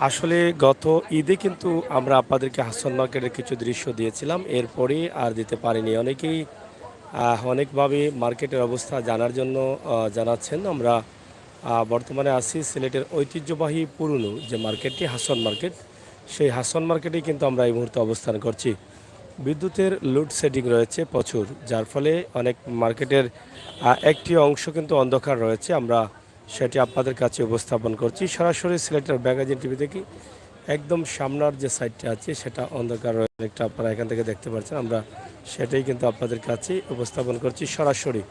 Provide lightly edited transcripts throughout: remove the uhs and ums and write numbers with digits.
আসলে গত ঈদে কিন্তু আমরা আপনাদেরকে হাসন মার্কেটের কিছু দৃশ্য দিয়েছিলাম। এরপরে আর দিতে পারিনি। অনেকেই অনেকভাবে মার্কেটের অবস্থা জানার জন্য জানাচ্ছেন। আমরা বর্তমানে আছি সিলেটের ঐতিহ্যবাহী পুরনো যে মার্কেটটি হাসন মার্কেট, সেই হাসন মার্কেটেই কিন্তু আমরা এই মুহূর্তে অবস্থান করছি। বিদ্যুতের লোডশেডিং রয়েছে প্রচুর, যার ফলে অনেক মার্কেটের একটি অংশ কিন্তু অন্ধকার রয়েছে। আমরা সেটি আপনাদের কাছে উপস্থাপন করছি সরাসরি সিলেটের ম্যাগাজিন টিভি থেকে। একদম সামনের যে সাইডটা আছে সেটা অন্ধকার রয়েছে, একটা আপনারা এখান থেকে দেখতে পাচ্ছেন। আমরা সেটাই কিন্তু আপনাদের কাছে উপস্থাপন করছি সরাসরি।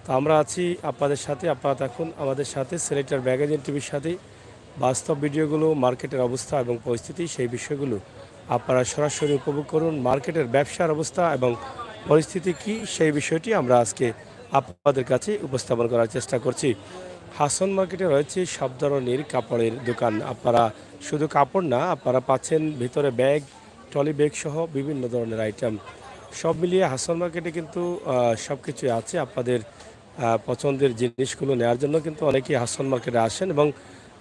তো আমরা আছি আপনাদের সাথে, আপনারা থাকুন আমাদের সাথে সিলেটের ম্যাগাজিন টিভির সাথে। বাস্তব ভিডিওগুলো, মার্কেটের অবস্থা এবং পরিস্থিতি, সেই বিষয়গুলো আপনারা সরাসরি উপভোগ করুন। মার্কেটের ব্যবসার অবস্থা এবং পরিস্থিতি কি, সেই বিষয়টি আমরা আজকে আপনাদের কাছে উপস্থাপন করার চেষ্টা করছি। হাসন মার্কেটে রয়েছে সব ধরনের কাপড়ের দোকান। আপনারা শুধু কাপড় না, আপনারা পাচ্ছেন ভিতরে ব্যাগ, ট্রলি ব্যাগ সহ বিভিন্ন ধরনের আইটেম। সব মিলিয়ে হাসন মার্কেটে কিন্তু সব কিছুই আছে। আপনাদের পছন্দের জিনিসগুলো নেওয়ার জন্য কিন্তু অনেকেই হাসন মার্কেটে আসেন এবং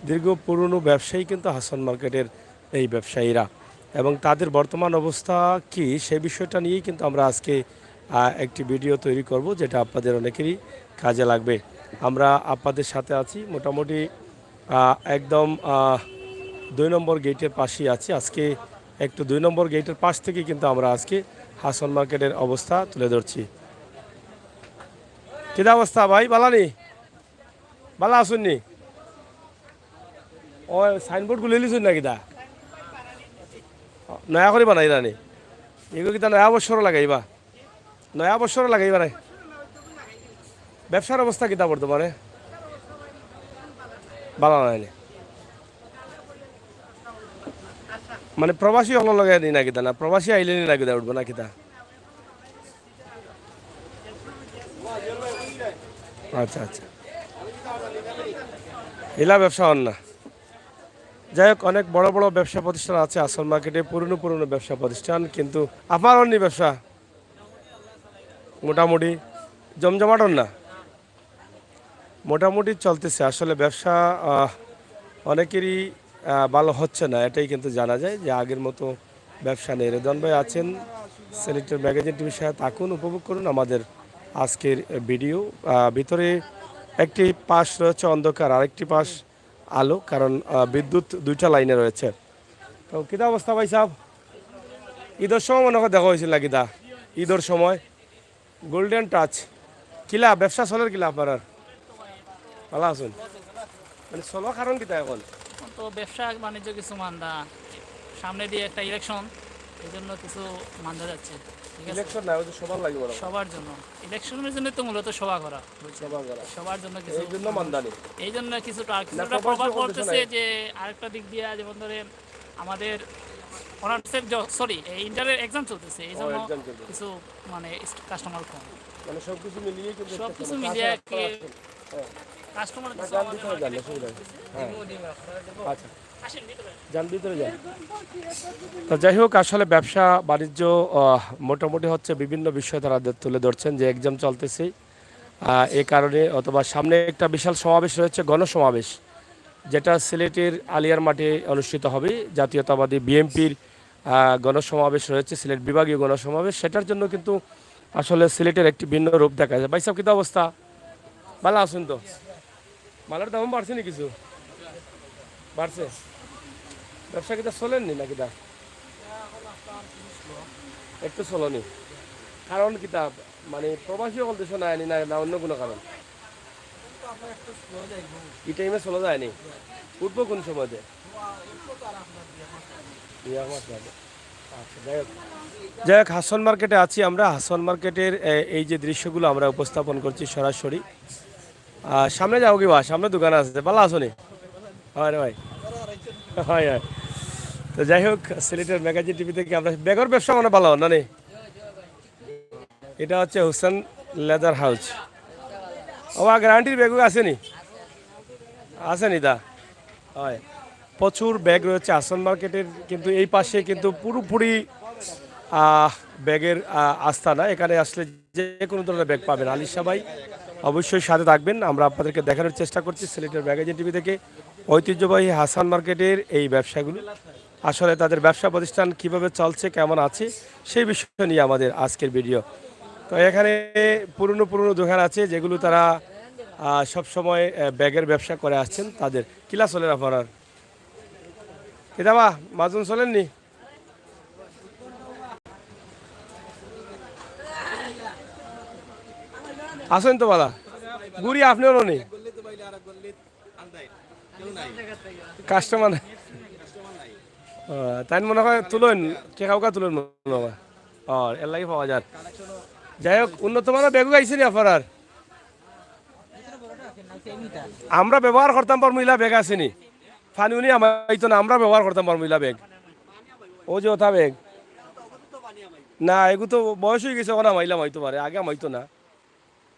দীর্ঘ পুরনো ব্যবসায়ী কিন্তু হাসন মার্কেটের এই ব্যবসায়ীরা, এবং তাদের বর্তমান অবস্থা কি সেই বিষয়টা নিয়েই কিন্তু আমরা আজকে একটি ভিডিও তৈরি করব, যেটা আপনাদের অনেকেরই কাজে লাগবে। আমরা আপনাদের সাথে আছি মোটামুটি একদম 2 নম্বর গেটের পাশেই আছি আজকে। একটু 2 নম্বর গেটের পাশ থেকে কিন্তু আমরা আজকে হাসন মার্কেটের অবস্থা তুলে ধরছি। কিদা অবস্থা ভাই? বালানি বালা আসুননি? ও সাইনবোর্ডগুলো লিখুন না কিদা নয়া করে বানাই রানি? এগুলো কিতা নয়া বছর লাগাইবা? নয়া বছর লাগাইবা নাই? ব্যবসার অবস্থা কিতা বর্তমানে? বালা নাই মানে প্রবাসী হল লাগাই নি না কিতা? না প্রবাসী আইলে নি না কিতা উঠবো না কিতা? আচ্ছা আচ্ছা, এলা ব্যবসা হন না। যাই হোক, অনেক বড় বড় ব্যবসা প্রতিষ্ঠান আছে আসল মার্কেটে, পুরনো পুরনো ব্যবসা প্রতিষ্ঠান, কিন্তু আমার অন্য ব্যবসা মোটামুটি জমজমাট না, মোটামুটি চলতেছে। আসলে ব্যবসা অনেকেরই ভালো হচ্ছে না, এটাই কিন্তু জানা যায় যে আগের মতো ব্যবসা নেই। রেদওয়ান ভাই আছেন সিলেটের ম্যাগাজিন টিভির সাথে, থাকুন, উপভোগ করুন আমাদের আজকের ভিডিও। ভিতরে একটি পাশ রয়েছে অন্ধকার, আরেকটি পাশ আলো, কারণ বিদ্যুৎ দুইটা লাইনে রয়েছে। তো কিতা অবস্থা ভাই সাহেব? ঈদের সময় মনে হয় দেখা হয়েছিল না কিতা? ঈদের সময় গোল্ডেন টাচ কিলা ব্যবসা চলের কিলা আপনার? ভালো আছেন? মানে চলো কারণ কিতা এখন? তো ব্যবসা বাণিজ্য কিছু মান্দা, সামনে দিয়ে একটা ইলেকশন, এই জন্য কিছু মান্দা যাচ্ছে। ঠিক আছে, ইলেকশন না, ওই যে সবার লাগবে না। সবার জন্য, ইলেকশনের জন্য তো মূলত সভা করা, সবার করা, সবার জন্য কিছু এই জন্য মান্দানি। এই জন্য কিছুটা না, কিছুটা প্রবাসী প্রভাব বলতেছে পড়তেছে। না। যে আরেকটা দিক দিয়ে যেমন ধরে আমাদের অনার্সের সরি ইন্টারের এক্সাম চলতেছে, এই জন্য একদম চলবে। কিছু মানে কাস্টমার কম, মানে সব কিছু মিলিয়ে কিন্তু সব একটা কিছু সমস্যা মিলিয়ে আছে আর কি আপনারা আসেন। হ্যাঁ, কাস্টমার না কিছু যান আমাদের ভিতরে যান, মার্কেটে অসুবিধা নেই। হ্যাঁ, আচ্ছা আসেন ভিতরে। যান ভিতরে যান। তো যাই হোক, আসলে ব্যবসা বাণিজ্য মোটামুটি হচ্ছে। বিভিন্ন বিষয় তারা তুলে ধরছেন যে এক্সাম চলতেছে, এ কারণে, অথবা সামনে একটা বিশাল সমাবেশ রয়েছে, গণসমাবেশ, যেটা সিলেটের আলিয়ার মাঠে অনুষ্ঠিত হবে। জাতীয়তাবাদী বিএনপির গণসমাবেশ রয়েছে, সিলেট বিভাগীয় গণসমাবেশ। সেটার জন্য কিন্তু আসলে সিলেটের একটি ভিন্ন রূপ দেখা যায়। ভাই সাহেব কিতা অবস্থা? ভালো আছেন তো? মালের দাম বাড়ছে নি? কিছু বাড়ছে? ব্যবসা কিতা চলেননি না কিতা? একটু চলনি কারণ কিতা? মানে প্রবাসী সকল দেশ না আনি না অন্য কোনো কারণ? এই টাইমে চলে যায়নি? উঠবো কোন সময়তে? আচ্ছা, যাই হোক, হাসন মার্কেটে আছি আমরা। হাসন মার্কেটের এই যে দৃশ্যগুলো আমরা উপস্থাপন করছি সরাসরি। সামনে যাও কি বা? সামনে দোকান আছে, ভালো আছো নি? হয় রে ভাই, হয় হয়। তো যাই হোক, সিলেটের ম্যাগাজিন টিভি থেকে আমরা ব্যাগের ব্যবসা মানে ভালো না নেই? এটা হচ্ছে হোসেন লেদার হাউস। ও গ্যারান্টির ব্যাগ আসেনি? আসেনি দা? হয়, প্রচুর ব্যাগ রয়েছে আসন মার্কেটের, কিন্তু এই পাশে কিন্তু পুরোপুরি ব্যাগের আস্তানা। এখানে আসলে যে কোনো ধরনের ব্যাগ পাবেন। আলিশা ভাই অবশ্যই সাথে থাকবেন, আমরা আপনাদেরকে দেখানোর চেষ্টা করছি সিলেটের ম্যাগাজিন টিভি থেকে। ঐতিহ্যবাহী হাসান মার্কেটের এই ব্যবসাগুলো আসলে তাদের ব্যবসা প্রতিষ্ঠান কিভাবে চলছে কেমন আছে সেই বিষয় নিয়ে আমাদের আজকের ভিডিও। তো এখানে পুরনো পুরনো দোকান আছে যেগুলো তারা সব সময় ব্যাগের ব্যবসা করে আসছেন। তাদের কিলা চলে আপনার কিতাবা মাজন চলেননি আসেন তো বালা গুড়ি আপনিও নেই কাস্টমার তাই মনে হয় তুলেন টেকাউকা তুলেন মনে হয় এর লাগে পাওয়া যায়। যাই হোক উন্নত মানের ব্যাগও গাইছে নি আপনার আমরা ব্যবহার করতাম পার মহিলা ব্যাগ আসেনি ফানি উনি আমাইতো না আমরা ব্যবহার করতাম পার মহিলা ব্যাগ ও যে ওঠা ব্যাগ না এগুলো তো বয়স হয়ে গেছে ওখানে মাইলাম হইতে পারে আগে মাইতো না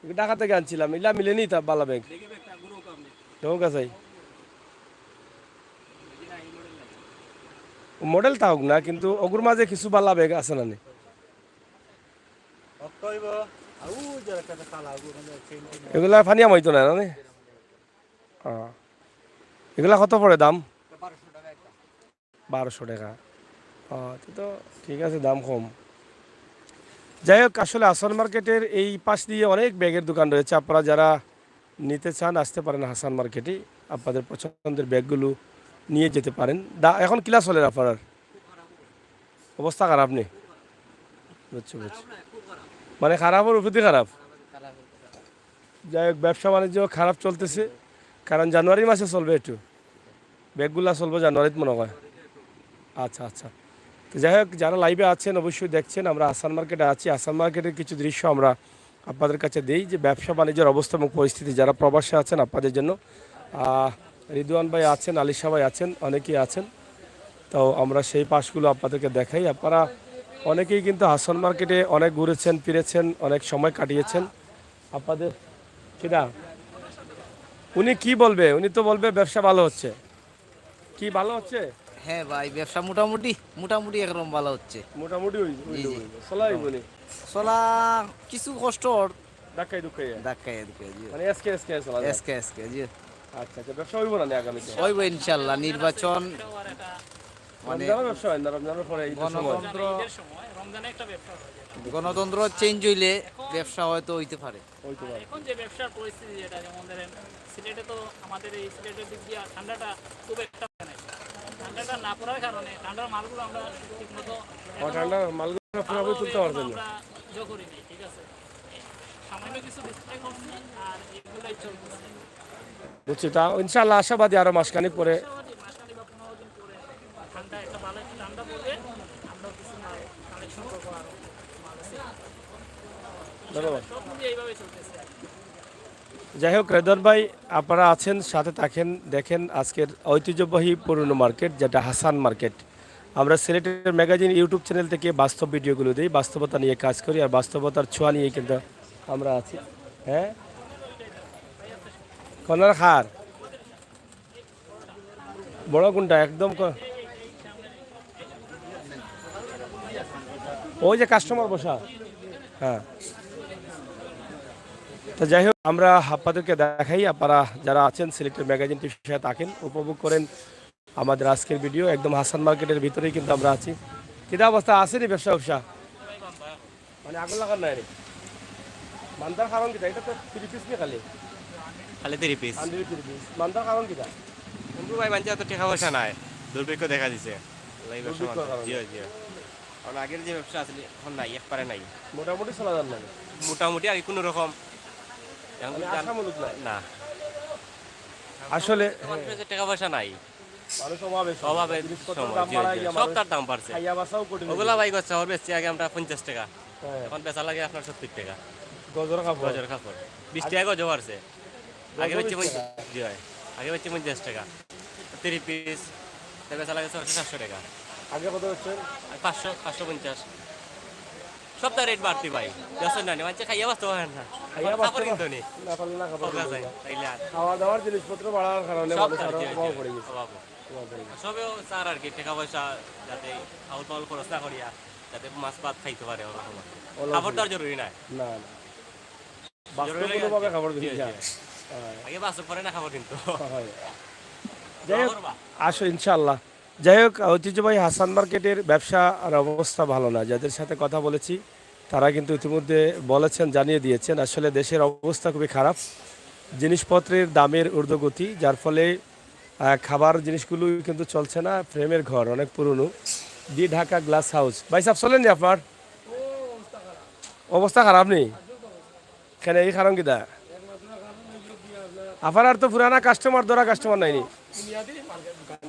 ঢাকা থেকে আনছিলাম ইলা মিলেনি তা বালা ব্যাগ ঠিক আছে মডেল থাকুক না কিন্তু ওগুর মাঝে কিছু বালা ব্যাগ আছে না নি? এগুলা ফানিয়া মাইতো না নে এগুলা কত পড়ে দাম 1200 টাকা তো ঠিক আছে দাম কম। যাই হোক আসলে হাসান মার্কেটের এই পাশ দিয়ে অনেক ব্যাগের দোকান রয়েছে আপনারা যারা নিতে চান আসতে পারেন হাসান মার্কেটে আপনাদের পছন্দের ব্যাগগুলো নিয়ে যেতে পারেন। এখন ক্লাস চলে আপনার অবস্থা খারাপ নেই বুঝছি বুঝছি মানে খারাপের উপরে খারাপ। যাই হোক ব্যবসা বাণিজ্য খারাপ চলতেছে কারণ জানুয়ারি মাসে চলবে একটু ব্যাগগুলা চলবে জানুয়ারিতে মনে হয়। আচ্ছা আচ্ছা তো যাই হোক যারা লাইভে আছেন অবশ্যই দেখছেন আমরা হাসান মার্কেটে আছি। হাসান মার্কেটের কিছু দৃশ্য আমরা আপনাদের কাছে দিই যে ব্যবসা বাণিজ্যের অবস্থা এবং পরিস্থিতি যারা প্রবাসে আছেন আপনাদের জন্য। রিদওয়ান ভাই আছেন আলিশা ভাই আছেন অনেকেই আছেন তো আমরা সেই পাশগুলো আপনাদেরকে দেখাই। আপনারা অনেকেই কিন্তু হাসান মার্কেটে অনেক ঘুরেছেন ফিরেছেন অনেক সময় কাটিয়েছেন আপনাদের সেটা উনি কি বলবে উনি তো বলবে ব্যবসা ভালো হচ্ছে কি ভালো হচ্ছে হ্যাঁ ভাই ব্যবসা মোটামুটি মোটামুটি একরকম ভালো হচ্ছে মোটামুটি জি জি চলাই বলি চলা কিছু কষ্ট ধাক্কাই দুঃখাই ধাক্কায় ধাক্কায় জি মানে এসকে এসকে চলা যায়। এসকে এসকে জি আচ্ছা আচ্ছা ব্যবসা হইব না আগামীতে হইব ইনশাল্লাহ নির্বাচন মানে রমজানের ব্যবসা হয় না রমজানের পরে ঈদের সময় গণতন্ত্র ঈদের সময় রমজানে একটা ব্যবসা হয় যেটা। গণতন্ত্র চেঞ্জ হইলে ব্যবসা হয়তো হইতে পারে। হইতে পারে। এখন যে ব্যবসার পরিস্থিতি যেটা যেমন ধরেন সিলেটে তো আমাদের এই সিলেটের দিক দিয়ে ঠান্ডাটা খুব একটা হয় নাই। ঠান্ডাটা না পড়ার কারণে ঠান্ডার মালগুলো আমরা ঠিকমতো ঠান্ডা মালগুলো পুরোপুরি তুলতে পারছেন না আমরা জো করিনি ঠিক আছে সামান্য কিছু ডিসপ্লে করছি আর এগুলোই চলতেছে বুঝছি তা ইনশাআল্লাহ আশাবাদী আরো মাসখানেক পরে মাসখানি বা 15 দিন পরে ঠান্ডা একটা ভালো একটা ঠান্ডা পড়বে আমরাও কিছু মাল কালেকশন করবো আরো মাল আছে ধন্যবাদ। সব মিলিয়ে এইভাবে চলতেছে আর কি। যাই হোক রেদন ভাই আপনারা আছেন সাথে থাকেন দেখেন আজকের ঐতিহ্যবাহী পুরনো মার্কেট যেটা হাসান মার্কেট। আমরা সিলেটের ম্যাগাজিন ইউটিউব চ্যানেল থেকে বাস্তব ভিডিওগুলো দিই বাস্তবতা নিয়ে কাজ করি আর বাস্তবতার ছোঁয়া নিয়ে কিন্তু আমরা আছি। হ্যাঁ কনার খার বড় কোনটা একদম ওই যে কাস্টমার বসা হ্যাঁ। তো যাই হোক আমরা আপনাদেরকে দেখাই আপনারা যারা আছেন সিলেক্টেড ম্যাগাজিন টিভির সাথে থাকেন উপভোগ করেন আমাদের আজকের ভিডিও একদম হাসান মার্কেটের ভিতরেই কিন্তু আমরা আছি। কিতা অবস্থা আসেনি ব্যবসা ব্যবসা মানে আগুন লাগার নাই রে মান্দার কারণ কিতা এটা তো 3 পিস নিয়ে খালি খালি 3 পিস 3 পিস মান্দার কারণ কিতা বন্ধু ভাই বাঞ্চা তো টাকা পয়সা নাই দুর্ভিক্ষ দেখা দিছে এই ব্যবসা দুর্ভিক্ষর কারণে। জি জি কারণ আগের যে ব্যবসা আসলে এখন নাই একবারে নাই মোটামুটি চলা যান না মোটামুটি আর কোনো রকম এখন মানে জান- আশামূলক নাই না আসলে মানুষের যে টাকা পয়সা নাই মানুষ অভাবে অভাবে জিনিসপত্রের সময় দাম জি বাড়ায় জি গিয়া সব মানুষ তার দাম বাড়ছে খাইয়া বাসাও কঠিন ওগুলা ভাই করছে ওর বেশি আগে আমরা 50 টাকা হ্যাঁ, এখন বেচা লাগে আপনার 70 টাকা গজর কাপড় গজর কাপড় 20 টাকা গজো বাড়ছে আগে গজও বেচছি 20 টাকা। জি ভাই আগে বেচছি 50 টাকা 3 পিস বেচা লাগে 700 টাকা আগে কত হচ্ছে আর 500 550 সব তার রেট বাড়তি ভাই যখন না মানে খাইয়া বাঁচতে পারেন না খাইয়া কাপড় বাঁচতে কিনতে নেই না পারলে না খাবার সব আছে তাইলে আর খাওয়া দাওয়ার জিনিসপত্র বাড়ার কারণে সব মানুষ তার আরো জি, অভাব জি, পড়ে গেছে অভাব। অভাব পড়ে গেছে। সবেও চার আর কি টাকা পয়সা যাতে আউল পাউল খরচ না করিয়া যাতে মাছ ভাত খাইতে পারে ওরকম আর কি। খাবার তো আর জরুরি নাই না না জরুরি লাগে বাস্তবভাবে খাবার জি, দিতে জি। যায় আগে বাসক পরে না খাবার কিন্তু হয় যাই হোক আসো ইনশাল্লাহ। যাই হোক, ঐতিহ্যবাহী হাসান মার্কেটের ব্যবসা আর অবস্থা ভালো না। যাদের সাথে কথা বলেছি তারা কিন্তু ইতিমধ্যে বলেছেন, জানিয়ে দিয়েছেন আসলে দেশের অবস্থা খুবই খারাপ। জিনিসপত্রের দামের ঊর্ধ্বগতি, যার ফলে খাবার জিনিসগুলো কিন্তু চলছে না। ফ্রেমের ঘর অনেক পুরনো, দি ঢাকা গ্লাস হাউস। ভাই সাহেব চলেন নি আপনার অবস্থা খারাপ নেই? কেন এই কারণ কিটা? আপনার আর তো পুরানা কাস্টমার ধরা কাস্টমার নাইনি?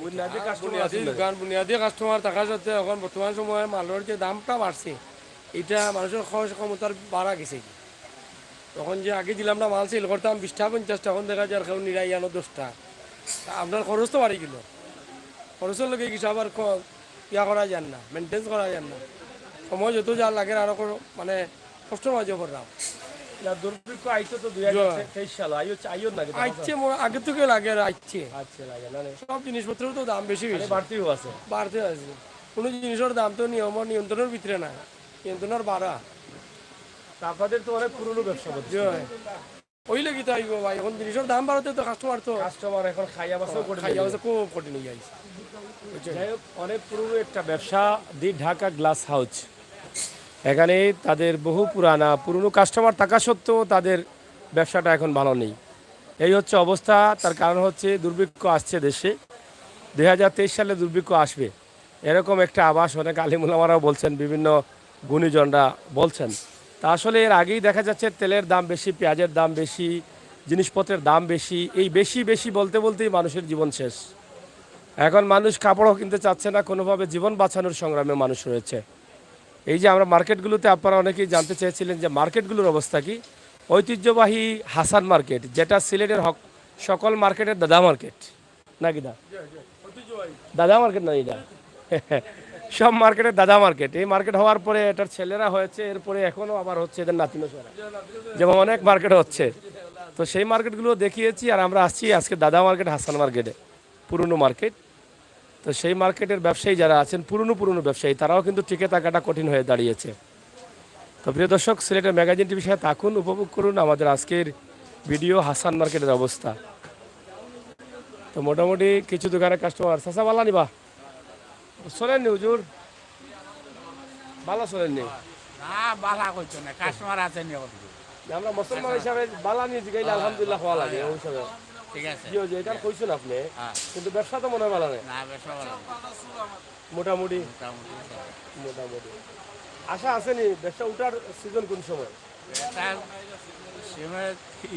বুনিয়াদি কাস্টমার আছে না? বুনিয়াদী কাস্টমার থাকা সত্ত্বেও এখন বর্তমান সময়ে মালের যে দামটা বাড়ছে, এটা মানুষের খরচ ক্ষমতার বাড়া গেছে কি। তখন যে আগে দিলাম না মাল সেল করতাম 20টা 50টা, এখন দেখা যায় কেউ নিরাই আনো 10টা। আপনার খরচ তো বাড়ি গেল, খরচের লোকে কিছু আবার ইয়া করা যান না, মেনটেন্স করা যান না। সময় যত যা লাগে আরো মানে কষ্ট মাঝে করলাম। দুর্ভিক্ষ আইতো তো 2023 সালে আইও না কিন্তু আইচ্ছে আগে থেকে লাগে আর আইচ্ছে। আচ্ছা লাগে না সব জিনিসপত্রের তো দাম বেশি বেশি বাড়তিও আছে। বাড়তে আছে। কোনো জিনিসের দাম তো নিয়ন্ত্রণের ভিতরে না, নিয়ন্ত্রণের বাড়া। তা আপনাদের তো অনেক পুরনো ব্যবসা করছে, ওই লাগি তো আইব ভাই, এখন জিনিসের দাম বাড়াতে তো কাস্টমার তো কাস্টমার এখন খাইয়া বাসও করে খাইয়া হচ্ছে খুব কঠিন হয়ে যাইছে। যাই হোক, অনেক পুরনো একটা ব্যবসা দি ঢাকা গ্লাস হাউস। এখানে তাদের বহু পুরনো কাস্টমার থাকা সত্ত্বেও তাদের ব্যবসাটা এখন ভালো নেই। এই হচ্ছে অবস্থা। তার কারণ হচ্ছে দুর্ভিক্ষ আসছে দেশে, 2023 সালে দুর্ভিক্ষ আসবে এরকম একটা আভাস অনেক আলিমুলামারাও বলছেন, বিভিন্ন গুণীজনরা বলছেন। তা আসলে এর আগেই দেখা যাচ্ছে তেলের দাম বেশি, পেঁয়াজের দাম বেশি, জিনিসপত্রের দাম বেশি। এই বেশি বেশি বলতে বলতেই মানুষের জীবন শেষ। এখন মানুষ কাপড়ও কিনতে চাচ্ছে না, কোনোভাবে জীবন বাঁচানোর সংগ্রামে মানুষ রয়েছে। এই যে আমরা মার্কেটগুলোতে, আপনারা অনেকেই জানতে চেয়েছিলেন যে মার্কেটগুলোর অবস্থা কি। ঐতিহ্যবাহী হাসান মার্কেট, যেটা সিলেটের সকল মার্কেটের দাদা মার্কেট নাকি দাদা মার্কেট না এটা সব মার্কেটের দাদা মার্কেট। এই মার্কেট হওয়ার পরে এটার ছেলেরা হয়েছে, এরপরে এখনও আবার হচ্ছে এদের নাতিনসরা, যেমন অনেক মার্কেট হচ্ছে। তো সেই মার্কেটগুলো দেখিয়েছি, আর আমরা আসছি আজকে দাদা মার্কেট, হাসান মার্কেটে, পুরনো মার্কেট। তো সেই মার্কেটের ব্যবসায়ী যারা আছেন, পুরনো ব্যবসায়ী, তারাও কিন্তু টিকে থাকাটা কঠিন হয়ে দাঁড়িয়েছে। তো প্রিয় দর্শক, সিলেটের ম্যাগাজিন টিভির সাথে থাকুন, উপভোগ করুন আমাদের আজকের ভিডিও হাসান মার্কেটের অবস্থা। তো মোটামুটি কিছু দোকানের কাস্টমার চাষা বালা নিবা চলেননি হুজুর, ভালো চলেননি? আমরা মুসলমান হিসাবে বালা নিয়ে জিগাইলে আলহামদুলিল্লাহ হওয়া লাগে ওই হিসাবে। এটা কইছেন আপনি, কিন্তু ব্যবসা তো মনে হয় ভালো নেই। মোটামুটি মোটামুটি আশা আসেনি ব্যবসা উঠার সিজন কোন সময়?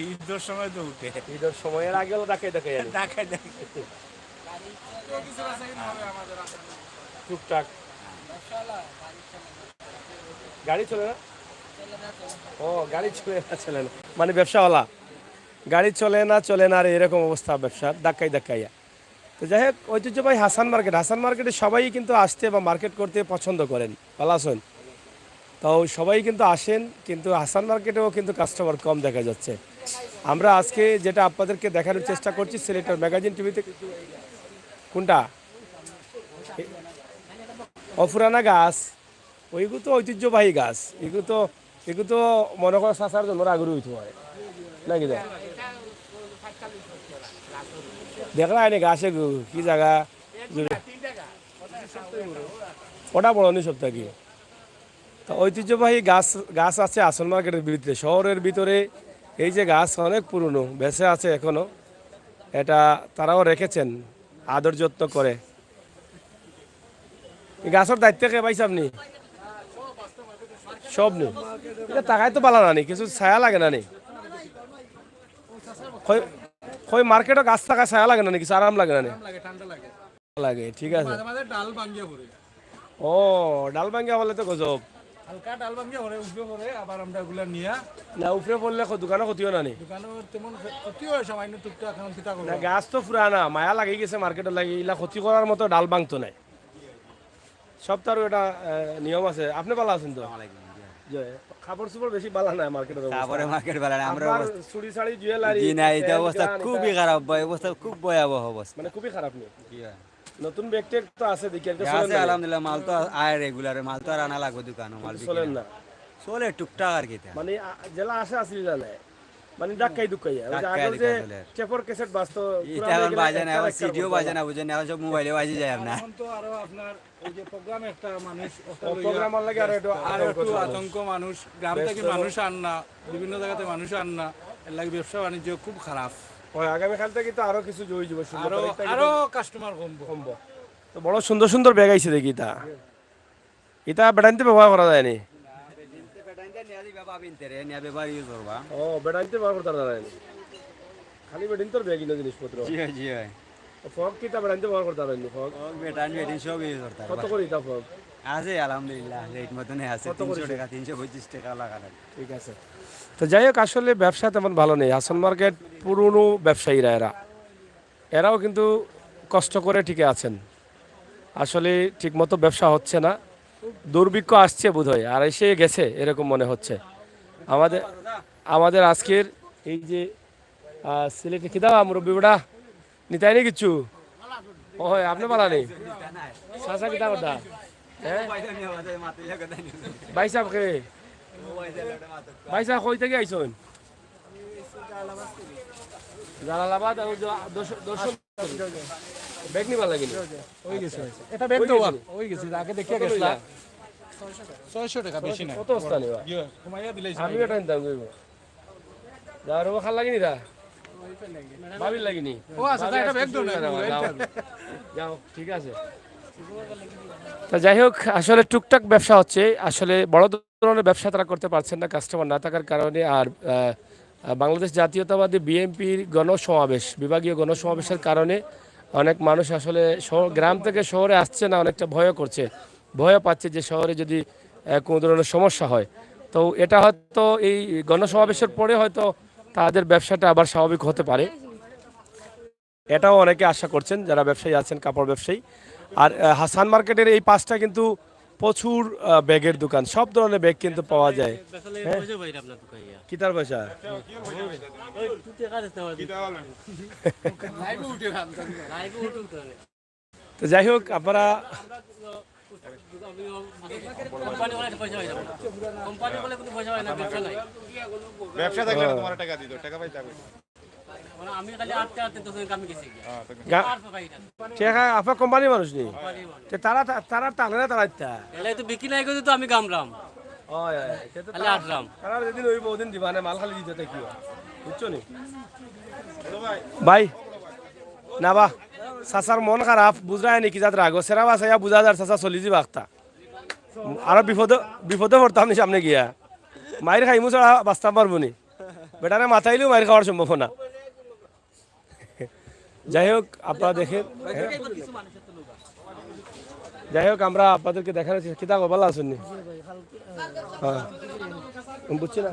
ঈদের সময় তো উঠে, ঈদের সময়, এর আগে দেখাই টুকটাক গাড়ি চলে না। ও গাড়ি চলে না মানে ব্যবসাওয়ালা গাড়ি চলে না আর এরকম অবস্থা ব্যবসার ধাক্কাইয়া। তো যাই হোক, ঐতিহ্যবাহী হাসান মার্কেটে সবাই কিন্তু আসতে বা মার্কেট করতে পছন্দ করেন, ভালো আছেন? তো সবাই কিন্তু আসেন, কিন্তু হাসান মার্কেটেও কিন্তু কাস্টমার কম দেখা যাচ্ছে। আমরা আজকে যেটা আপনাদেরকে দেখানোর চেষ্টা করছি সিলেটের ম্যাগাজিন টিভিতে, কোনটা অফুরানা গাছ, ওইগুলো তো ঐতিহ্যবাহী গাছ। এগুলো তো মনে করো চাষার জন্য আগ্রহী হইতে হয় নাকি? দেখলা এনে গাছে কি জায়গা ওটা বড় নি সপ্তাহ কি। তো ঐতিহ্যবাহী গাছ আছে আসল মার্কেটের ভিতরে, শহরের ভিতরে। এই যে গাছ অনেক পুরনো, বেঁচে আছে এখনো, এটা তারাও রেখেছেন আদর যত্ন করে। এই গাছের দায়িত্ব কে পাইছে আপনি? সব নেই, এটা টাকায় তো পালা না, কিছু ছায়া লাগে না নি? ওই মার্কেটে গাছ থাকা ছায়া লাগে না, কিছু আরাম লাগে না লাগে? ঠিক আছে। ও ডাল ভাঙ্গিয়া বলে তো গজব, হালকা ডাল ভাঙ্গিয়া পরে উপরে পরে আবার আমরা এগুলা নিয়া না উপরে পড়লে দোকানে ক্ষতিও না নি? দোকানের তেমন ক্ষতি হয়, সামান্য টুকটাক এখন চিন্তা করবো। না গাছ তো পুরানা, মায়া লাগি গেছে মার্কেটে লাগি, এগুলা ক্ষতি করার মতো ডাল ভাঙতো নাই। সব তার এটা নিয়ম আছে। আপনি ভালো আছেন তো? খাবার সুপার বেশি বালা নাই মার্কেটের তারপরে মার্কেট বেলা আমরা চুরি শাড়ি জুয়েলারি জি না, এটা অবস্থা খুবই খারাপ, অবস্থা খুব ভয়াবহ অবস্থা, মানে খুবই খারাপ নেই। কি হয় নতুন ব্যক্তি তো আছে দেখি আছে আলহামদুলিল্লাহ, মাল তো আয় রেগুলার, মাল তো আর আনা লাগবে দোকানে, মাল চলেন না চলে টুকটাক আর কি। মানে জেলা আসে আসলে না মানে ডাক্কাই দুক্কাইয়া ওই যে ডাক্কাই আগের যে দুক্কাই চলে। টেপর ক্যাসেট বাজতো এটা এখন বাজে না, এখন সিডিও বাজে না, বুঝেন এখন সব মোবাইলে বাজে যায় আপনার। এখন তো আরো আপনার ওই যে প্রোগ্রাম একটা মানুষ প্রোগ্রামার লাগে আর একটু আর একটু আতঙ্ক, মানুষ গ্রাম থেকে মানুষ আন না, বিভিন্ন জায়গাতে মানুষ আন না, এর লাগে ব্যবসা বাণিজ্য খুব খারাপ। ওই আগামীকাল থেকে তো আরো কিছু জয় যাব আরো আরো কাস্টমার কমবো। কমবো। তো বড় সুন্দর সুন্দর ব্যাগ আইছে দেখি তা এটা বেড়াইতে ব্যবহার করা যায়নি। ও বেড়াইতে ব্যবহার করতে যায়নি, খালি বেডিন তোর ব্যাগ ইনো জিনিসপত্র। জি হয়, জি হয়। ফগ কিটা বেড়াইতে ব্যবহার করতে যায়নি। ফগ বেটান বেটিন সব ইউজ করতে কত করে এটা ফগ? আছে আলহামদুলিল্লাহ, রেট মতনই আছে, 300 টাকা 325 টাকা লাগালেন। ঠিক আছে। তো যাই হোক, আসলে ব্যবসা তেমন ভালো নেই। হাসান মার্কেট পুরনো ব্যবসায়ীরা এরাও কিন্তু কষ্ট করে টিকে আছেন। আসলে ঠিকমতো ব্যবসা হচ্ছে না, দুর্ভিক্ষ আসছে বোধহয় আর এসে গেছে এরকম মনে হচ্ছে। আমাদের আমাদের আজকের এই যে সিলেটে কি দাও মুরব্বী বেড়া নিতাই নি কিচ্ছু ও হয় আপনি পালা নেই সাসা কিতা কথা হ্যাঁ ভাই সাহেব কে ভাই সাহেব কই থেকে আইসন? জালালাবাদ আর দর্শন ব্যাগ নিবার লাগিনি হয়ে গেছে এটা ব্যাগ দেওয়া হয়ে গেছে, আগে দেখিয়া গেছিলাম 600 টাকা, বেশি না। কত অবস্থা নেবা কমাইয়া দিলাই আমি এটা নিতাম কইব যার খাল লাগিনি দা ভাবির লাগিনি ও আচ্ছা, এটা ব্যাগ দাও না। যাও ঠিক আছে। তা যাই হোক, আসলে টুকটাক ব্যবসা হচ্ছে, আসলে বড় ধরনের ব্যবসা তারা করতে পারছেন না কাস্টমার না থাকার কারণে। আর বাংলাদেশ জাতীয়তাবাদী বিএনপির গণসমাবেশ, বিভাগীয় গণসমাবেশের কারণে অনেক মানুষ আসলে গ্রাম থেকে শহরে আসছে না, অনেকটা ভয় করছে, ভয় পাচ্ছে যে শহরে যদি কোনো ধরনের সমস্যা হয়। তো এটা হয়তো এই গণসমাবেশের পরে হয়তো তাদের ব্যবসাটা আবার স্বাভাবিক হতে পারে, এটাও অনেকে আশা করছেন যারা ব্যবসায়ী আছেন, কাপড় ব্যবসায়ী। আর হাসান মার্কেটের এই পাশটা কিন্তু প্রচুর ব্যাগের দোকান, সব ধরনের ব্যাগ কিন্তু পাওয়া যায়। কিতার পয়সা তো যাই হোক, আপনারা ব্যবসা থাকলে না তোমার টাকা দিত, টাকা পাইতে হবে। আমি খালি আটটা আটতে তো আমি গেছি আপনার কোম্পানির মানুষ নেই, তারা তারা টানে না, তারা এলাই তো বিক্রি নাই করে তো আমি গামলাম খালি আটরাম। তারা যেদিন ওই বহুদিন দিবা না, মাল খালি দিতে কি বুঝছো নি ভাই না বা চাচার মন খারাপ বুঝায় নাকি যাত রাগ সেরা বাসাইয়া বুঝা যার চাচা চলি যাবা একটা আরো বিপদে পড়তাম নি সামনে গিয়া, মায়ের খাইমু ছাড়া বাঁচতাম পারবো নি, বেটারে মাথাইলেও মায়ের খাওয়ার সম্ভাবনা। যাই হোক, আপনারা দেখেন, যাই হোক আমরা আপনাদেরকে দেখানোর চেষ্টা কিতা ভালো আছেন নি? হ্যাঁ বুঝছি না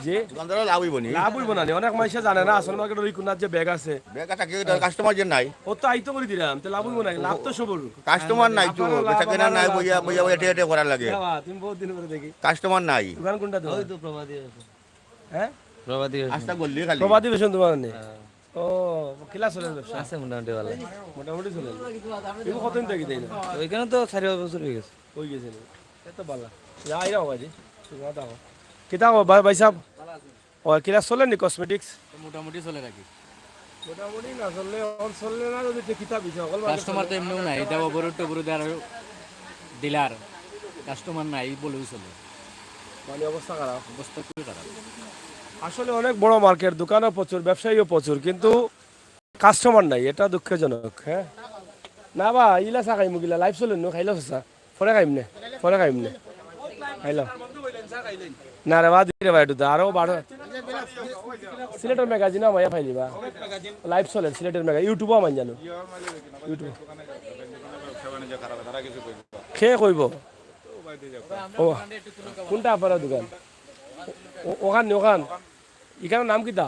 জি লাভ হইব না, অনেক মানুষ জানে না আসল মার্কেটের ওই কোনার যে ব্যাগ আছে, কাস্টমার যে নাই, ও তো আইতো করে দিলাম, তো লাভ হইব না, লাভ তো সবর কাস্টমার নাই তো, বেচা কেনা নাই, বইয়া বইয়া বইয়া টেটে করার লাগে, তুমি বহুত দিন পরে দেখি কাস্টমার নাই। দোকান কোনটা তো হ্যাঁ আস্তা গল্লি খালি প্রবাদী বেশন তোমার নেই। ও কিলা চলে ব্যবসা আছে মোটামুটি ভালো। মোটামুটি চলে এগুলো কতদিন থেকে দেয় না ওইখানে তো 4 বছর হয়ে গেছে। হয়ে গেছে না এত ভালো যা আইরা বাজি সুগাটা হো কিতা হো ভাই সাহেব ও কিলা চলে নি কসমেটিক্স মোটামুটি চলে রাখি। মোটামুটি না চললে অন চললে না যদি কিতা বিষয় সকল কাস্টমার তো এমনিও নাই, এটা অবরোধ টবরোধ আর ডিলার কাস্টমার নাই বলেই চলে, মানে অবস্থা খারাপ। অবস্থা খুবই খারাপ। আসলে অনেক বড় মার্কেট, দোকানও প্রচুর, ব্যবসায়ীও প্রচুর, কিন্তু কাস্টমার নাই, এটা দুঃখজনক। হ্যাঁ না বা ইলা চা খাইমু গিলা লাইফ চলেন খাইলো চা পরে খাইম নে খাইলো না রে বা দিলে ভাই একটু আরো বারো সিলেটের ম্যাগাজিন আমায় ফাইলিবা লাইভ চলে সিলেটের ম্যাগাজিন ইউটিউবও আমার জানো ইউটিউব খেয়ে কইব ও কোনটা আপনার দোকান ওখান এখানে নাম কিতা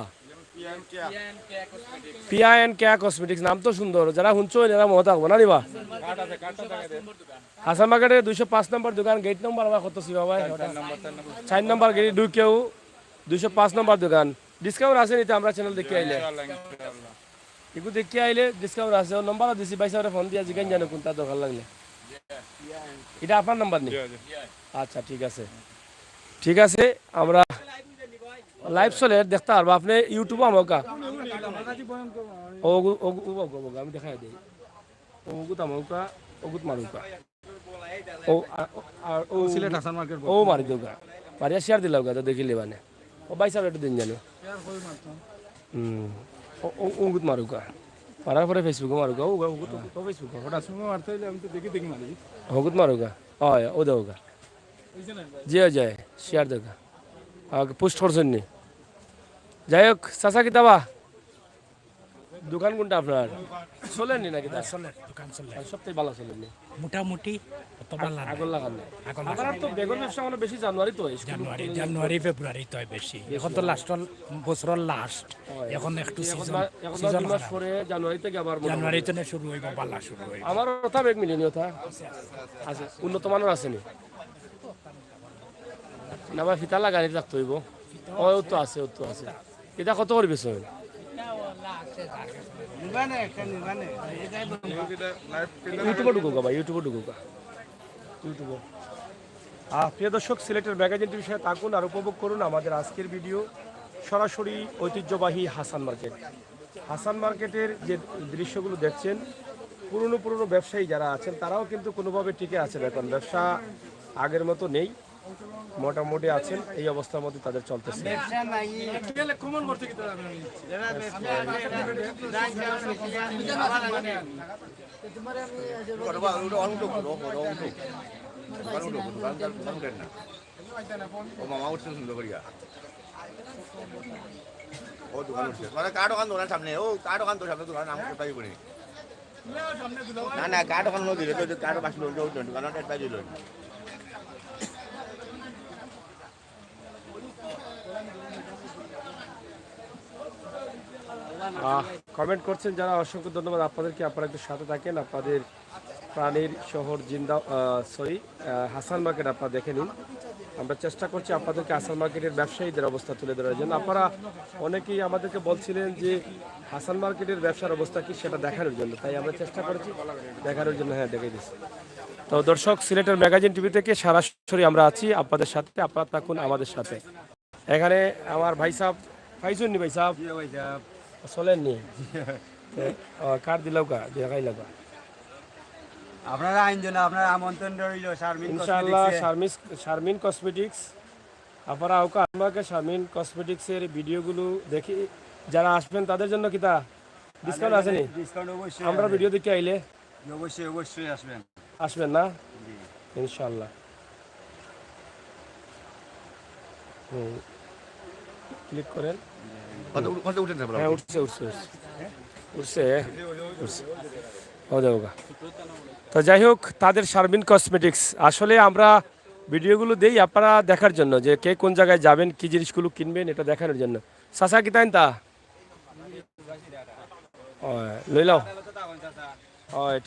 পিয়া এন্ড কেয়া কসমেটিক্স, নাম তো সুন্দর, যারা শুনছো এরা মনে থাকবো না নিবা। হাসান মার্কেটে 205 নম্বর দোকান, গেট নম্বর আমার কত ছিল ভাই 4 নম্বর গেট ঢুকেও 205 নম্বর দোকান। ডিসকাউন্ট আছে নিতে আমরা চ্যানেল দেখে আইলে এগুলো দেখে আইলে ডিসকাউন্ট আছে, নম্বর দিছি ভাই সাহেব ফোন দিয়া জিজ্ঞাসা জানো কোনটা দরকার লাগলে। এটা আপনার নাম্বার নেই? আচ্ছা ঠিক আছে, ঠিক আছে আমরা লাইভ চলে দেখতে পারবো আপনি ইউটিউবে আমাকে আমি দেখাই দিই ওগুত আমাকে ওগুত মারুকা ও আর ও সিলেট হাসান মার্কেট ও মারি দোকা মারিয়া শেয়ার দিলাম তো দেখিলে মানে ও ভাই সাহেব একটু দিন জানো ওগুত মারুকা মারার পরে ফেসবুকে মারুকা ও ফেসবুকে হঠাৎ সময় মারতে হইলে আমি তো দেখি মারি ওগুত মারুকা হয় ও দেওগা জি যায় শেয়ার দেখা পোস্ট করছেন নি যাই হোক চাচা কিতাবা দোকান কোনটা আপনার চলেননি নাকি দোকান চলে সবথেকে ভালো চলেননি মোটামুটি আগর লাগান আপনার তো বেগুন ব্যবসা মানে বেশি জানুয়ারি তো জানুয়ারি ফেব্রুয়ারি তো বেশি এখন তো লাস্টর বছরের লাস্ট এখন একটু এখন 2 মাস পরে জানুয়ারি থেকে আবার জানুয়ারি থেকে শুরু হইব বালা শুরু হইব আমার কথা বেগ মিলিনি কথা আছে উন্নত মানের আসেনি না ভাই ফিতা লাগানি রাখতে হইব ও তো আছে এটা কত করবি শোন ইউটিউবে ঢুকুকা ভাই ইউটিউবে ঢুকুকা ইউটিউবে প্রিয় দর্শক সিলেটের ম্যাগাজিন টিভির সাথে থাকুন আর উপভোগ করুন আমাদের আজকের ভিডিও সরাসরি ঐতিহ্যবাহী হাসান মার্কেট হাসান মার্কেটের যে দৃশ্যগুলো দেখছেন পুরনো ব্যবসায়ী যারা আছেন তারাও কিন্তু কোনোভাবে টিকে আছেন এখন ব্যবসা আগের মতো নেই মোটামুটি আছেন এই অবস্থার মধ্যে তাদের চলতেছে ও মামা উঠছে সুন্দর করিয়া ও দোকান উঠছে মানে কার দোকান দোকান সামনে ও কার দোকান তোর সামনে দোকান নাম কোথায় বলি না কার দোকান নো দিলে তো কার বাস লো দোকান একটা দিল কমেন্ট করছেন যারা অসংখ্য ধন্যবাদ আপনাদেরকে আপনারা একটু সাথে থাকেন আপনাদের প্রাণীর শহর হাসান মার্কেট আপনারা দেখে নিন আমরা চেষ্টা করছি আপনাদেরকে হাসান মার্কেটের ব্যবসায়ীদের অবস্থা তুলে ধরার জন্য আপনারা অনেকেই আমাদেরকে বলছিলেন যে হাসান মার্কেটের ব্যবসার অবস্থা কি সেটা দেখানোর জন্য তাই আমরা চেষ্টা করেছি দেখানোর জন্য হ্যাঁ দেখে দিচ্ছি তো দর্শক সিলেটের ম্যাগাজিন টিভি থেকে সরাসরি আমরা আছি আপনাদের সাথে আপনারা থাকুন আমাদের সাথে এখানে আমার ভাই সাহেব খাইছুন নি ভাই সাহেব চলেননি কার দিলাও কা দেখাই লাগা আপনারা আইনজন আপনার আমন্ত্রণ রইল ইনশাআল্লাহ শারমিন কসমেটিক্স আপনারা আমাকে শারমিন কসমেটিক্সের ভিডিওগুলো দেখি যারা আসবেন তাদের জন্য কিতা ডিসকাউন্ট আছে নি ডিসকাউন্ট অবশ্যই আমরা ভিডিও দেখে আইলে অবশ্যই আসবেন না ইনশাআল্লাহ ক্লিক করেন হ্যাঁ উঠছে ও দেওগা তো যাই হোক তাদের শারমিন কসমেটিক্স আসলে আমরা ভিডিওগুলো দেই আপনারা দেখার জন্য যে কে কোন জায়গায় যাবেন কি জিনিসগুলো কিনবেন এটা দেখানোর জন্য চাচা কি তাই তা লই লাও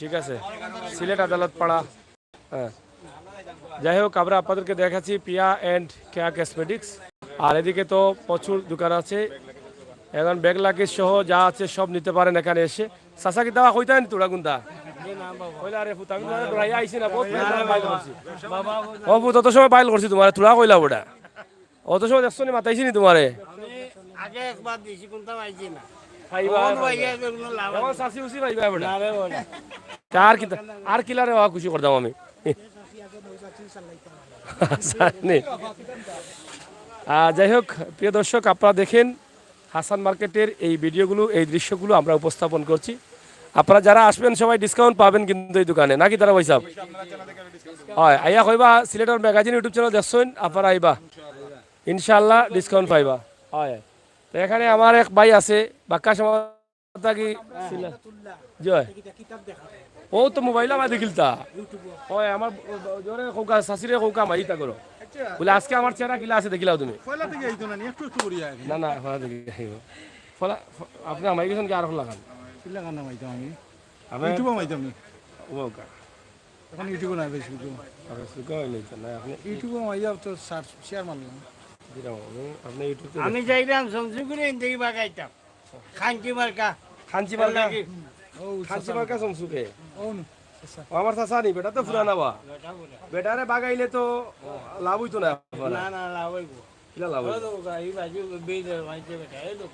ঠিক আছে সিলেট আদালত পাড়া হ্যাঁ যাই হোক আমরা আপনাদেরকে দেখাচ্ছি পিয়া অ্যান্ড কেয়া কসমেটিক্স আর এদিকে তো প্রচুর দোকান আছে এখন ব্যাগ লাগেজ সহ যা আছে সব নিতে পারেন এখানে এসে চাচা কি দাওয়া কইতা নি তোরা কোনটা অত সময় বাইল করছি তোমার তোরা কইলা ওটা অত সময় দেখছো নি মাতাইছি নি তোমারে আগে একবার দিছি কোনটা পাইছি না আর কিলারে খুশি করতাম আমি যাই হোক প্রিয় দর্শক আপনারা দেখেন হাসান মার্কেটের এই ভিডিওগুলো এই দৃশ্যগুলো আমরা উপস্থাপন করছি আপনারা যারা আসবেন সবাই ডিসকাউন্ট পাবেন কিন্তু এই দোকানে নাকি তারা পয়সা হয় আইয়া কইবা সিলেটের ম্যাগাজিন ইউটিউব চ্যানেল দেখছেন আপনারা আইবা ইনশাআল্লাহ ডিসকাউন্ট পাইবা হয় তো এখানে আমার এক ভাই আছে বাক্কা সমাজী জয় ও তো মোবাইল আমার দেখিলতা হয় আমার জোরে কৌকা শাশিরে কৌকা মাইতা করো বলে আজকে আমার চেহারা কিলা আছে দেখিলাও তুমি না না ফলা দেখি ফলা আপনি আমার গেছেন কি আর লাগান লাগানো মাইতাম আমি আমি ইউটিউবে মাইতাম নি ওকা এখন ইউটিউবে নাই ফেসবুকে আপনি ইউটিউবে মাইয়া তো শেয়ার মারলাম আপনি ইউটিউবে আমি যাইলাম সংসুগুরে ইন্দেই বাগাইতাম খানকি মার্কা খানচি মার্কা সমসুকে ও আমার চাচা নি বেটা তো পুরানা বা বেটারে বাগাইলে তো লাভ হইতো না না না লাভ হইব কিলা লাভ হইতো? এই বাজু বেজ মাইছে বেটা এই লোক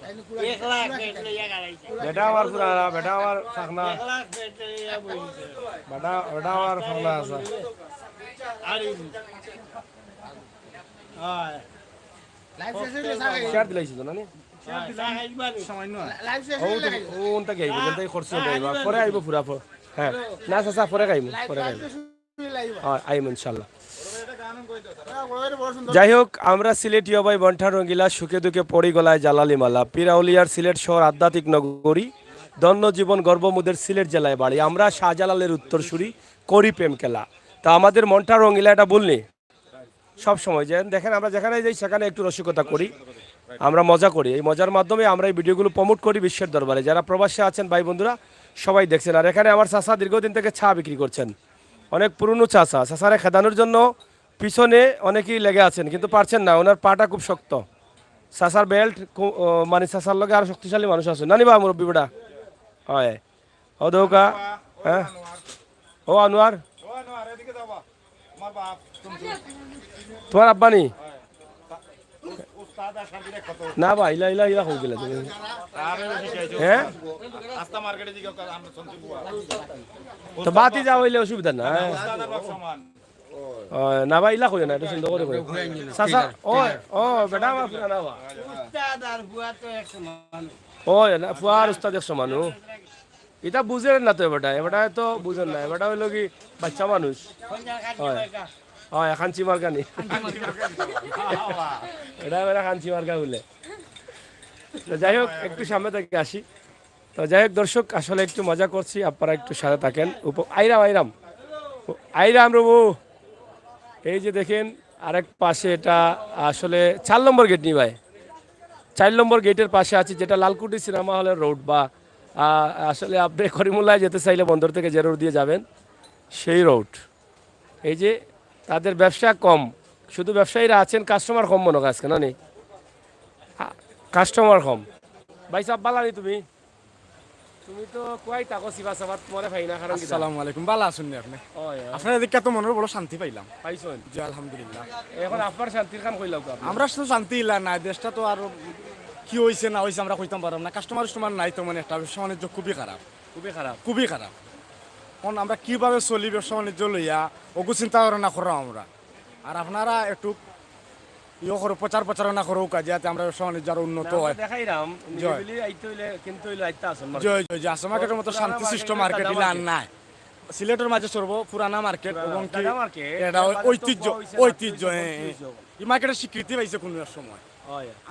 1 লাখ বেটা ইয়া গালাইছে বেটা আমার পুরানা বেটা আমার থাকনা 1 লাখ বেটা ইয়া বইছে বেটা বেটা আমার থাকনা আছে আরে হয় শেয়ার দিলাইছি তো না নি সামান্য ও তো ও ওনটা গাইব কিন্তু খরচ গাইব পরে আইব পুরা হ্যাঁ না চাচা পরে গাইব হ্যাঁ আইব ইনশাআল্লাহ। যাই হোক আমরা সিলেটীয় ভাই বন্ঠা রঙ্গিলা সুখে দুঃখে পড়ি গলায় জালালি মালা পীরাউলিয়ার সিলেট শহর আধ্যাত্মিক নগরী দন্য জীবন গর্বমুদের সিলেট জেলায় বাড়ি আমরা শাহজালালের উত্তরসূরি করি প্রেম খেলা। তা আমাদের মনটা রঙ্গিলা এটা বললি সব সময় যে দেখেন আমরা যেখানে যাই সেখানে একটু রসিকতা করি, আমরা মজা করি। এই মজার মাধ্যমে আমরা এই ভিডিওগুলো প্রমোট করি বিশ্বের দরবারে। যারা প্রবাসে আছেন ভাই বন্ধুরা সবাই দেখছেন। আর এখানে আমার চাচা দীর্ঘদিন থেকে চা বিক্রি করছেন, অনেক পুরনো চাচা। চাচারে খেদানোর জন্য পিছনে অনেকেই লেগে আছেন কিন্তু পারছেন না, ওনার পাটা খুব শক্ত। চাচার বেল্ট মানে চাচার লগে আর শক্তিশালী মানুষ আছে নানি বা মুরব্বী বেটা হয় ও দৌকা হ্যাঁ ও আনোয়ার তোমার আব্বা নি না বা ইলা ইলা ইলা হয়ে গেলে তুমি হ্যাঁ তো বাতি যা হইলে অসুবিধা না না বা ইলা কই না এটা সুন্দর করে কই চাচা ও ও বেটা আমার পুরানা বা উস্তাদ আর বুয়া তো এক সমান ও না ফুয়ার উস্তাদ এক সমান এটা বুঝে না তো বেটা এবাটা তো বুঝেন না এবাটা হইলো কি বাচ্চা মানুষ হয় হয় খাঞ্চি মার্কানি এটা বেটা খাঞ্চি মার্কা বলে। তো যাই হোক একটু সামনে থেকে আসি। তো যাই হোক দর্শক আসলে একটু মজা করছি, আপনারা একটু সাথে থাকেন। আইরাম আইরাম আইরাম রবু এই যে দেখেন আরেক পাশে এটা আসলে 4 নম্বর গেট নি ভাই 4 নম্বর গেটের পাশে আছে যেটা লালকুটি সিনেমা হলের রোড বা আসলে আপনি করিমুল্লায় যেতে চাইলে বন্দর থেকে যে রোড দিয়ে যাবেন সেই রোড। এই যে তাদের ব্যবসা কম, শুধু ব্যবসায়ীরা আছেন, কাস্টমার কম মনে হয় আজকে না নেই কাস্টমার কম। ভাই সাহেব বালানি তুমি তুমি তো কয় টাকা সিবা সাবাত তোমারে ভাই না কারণ কি আসসালামু আলাইকুম ভালো আছেন নি আপনি? ওই আপনার এদিকে তো মনের বড় শান্তি পাইলাম। পাইছেন জি আলহামদুলিল্লাহ। এখন আপনার শান্তির কাম কইলাও তো আমরা শুধু শান্তি ইলা না, দেশটা তো আর কি হইছে না হইছে আমরা কইতাম পারলাম না। কাস্টমার নাই তো মানে একটা ব্যবসা বাণিজ্য খুবই খারাপ খুবই খারাপ। এখন আমরা কিভাবে চলি ব্যবসা বাণিজ্য লইয়া ওগু চিন্তা ভাবনা করো আমরা। আর আপনারা একটু ইয়ে করো প্রচারণা করো যাতে আমরা ব্যবসা বাণিজ্য আরো উন্নত হয়। দেখাইরাম জয়। নিবিলি আইতে হইলে কিন্তু হইলে আইতা আছেন জয় জয় জয়। আসা মার্কেটের মতো শান্তিশিষ্ট মার্কেট ইলা আর নাই। সিলেটের মাঝে সর্ব পুরানা মার্কেট এবং কি এটা ঐতিহ্য এই মার্কেটের স্বীকৃতি পাইছে কোন সময়।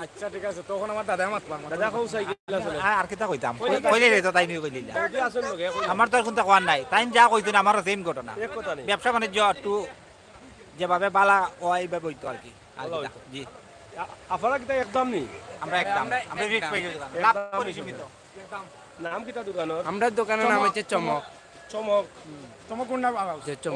আচ্ছা ঠিক আছে তখন আমার দাদা মাতলাম দাদা কও সাইকেল আছে আর কিতা কইতাম কইলে রে তো তাই নিয়ে কইলিলা আমার তো এখন কোয়ার নাই তাই যা কইছেন আমার সেম ঘটনা এক কথা নেই ব্যবসা বাণিজ্য একটু যেভাবে বালা ওইভাবে হইতো আর কি জি আপনারা কি একদম নি আমরা একদম আমরা রিস্ক পেয়ে গেলাম লাভ করে সীমিত নাম কিটা দোকানের আমরা দোকানের নাম হচ্ছে চমক। চমক চমক কোন নাম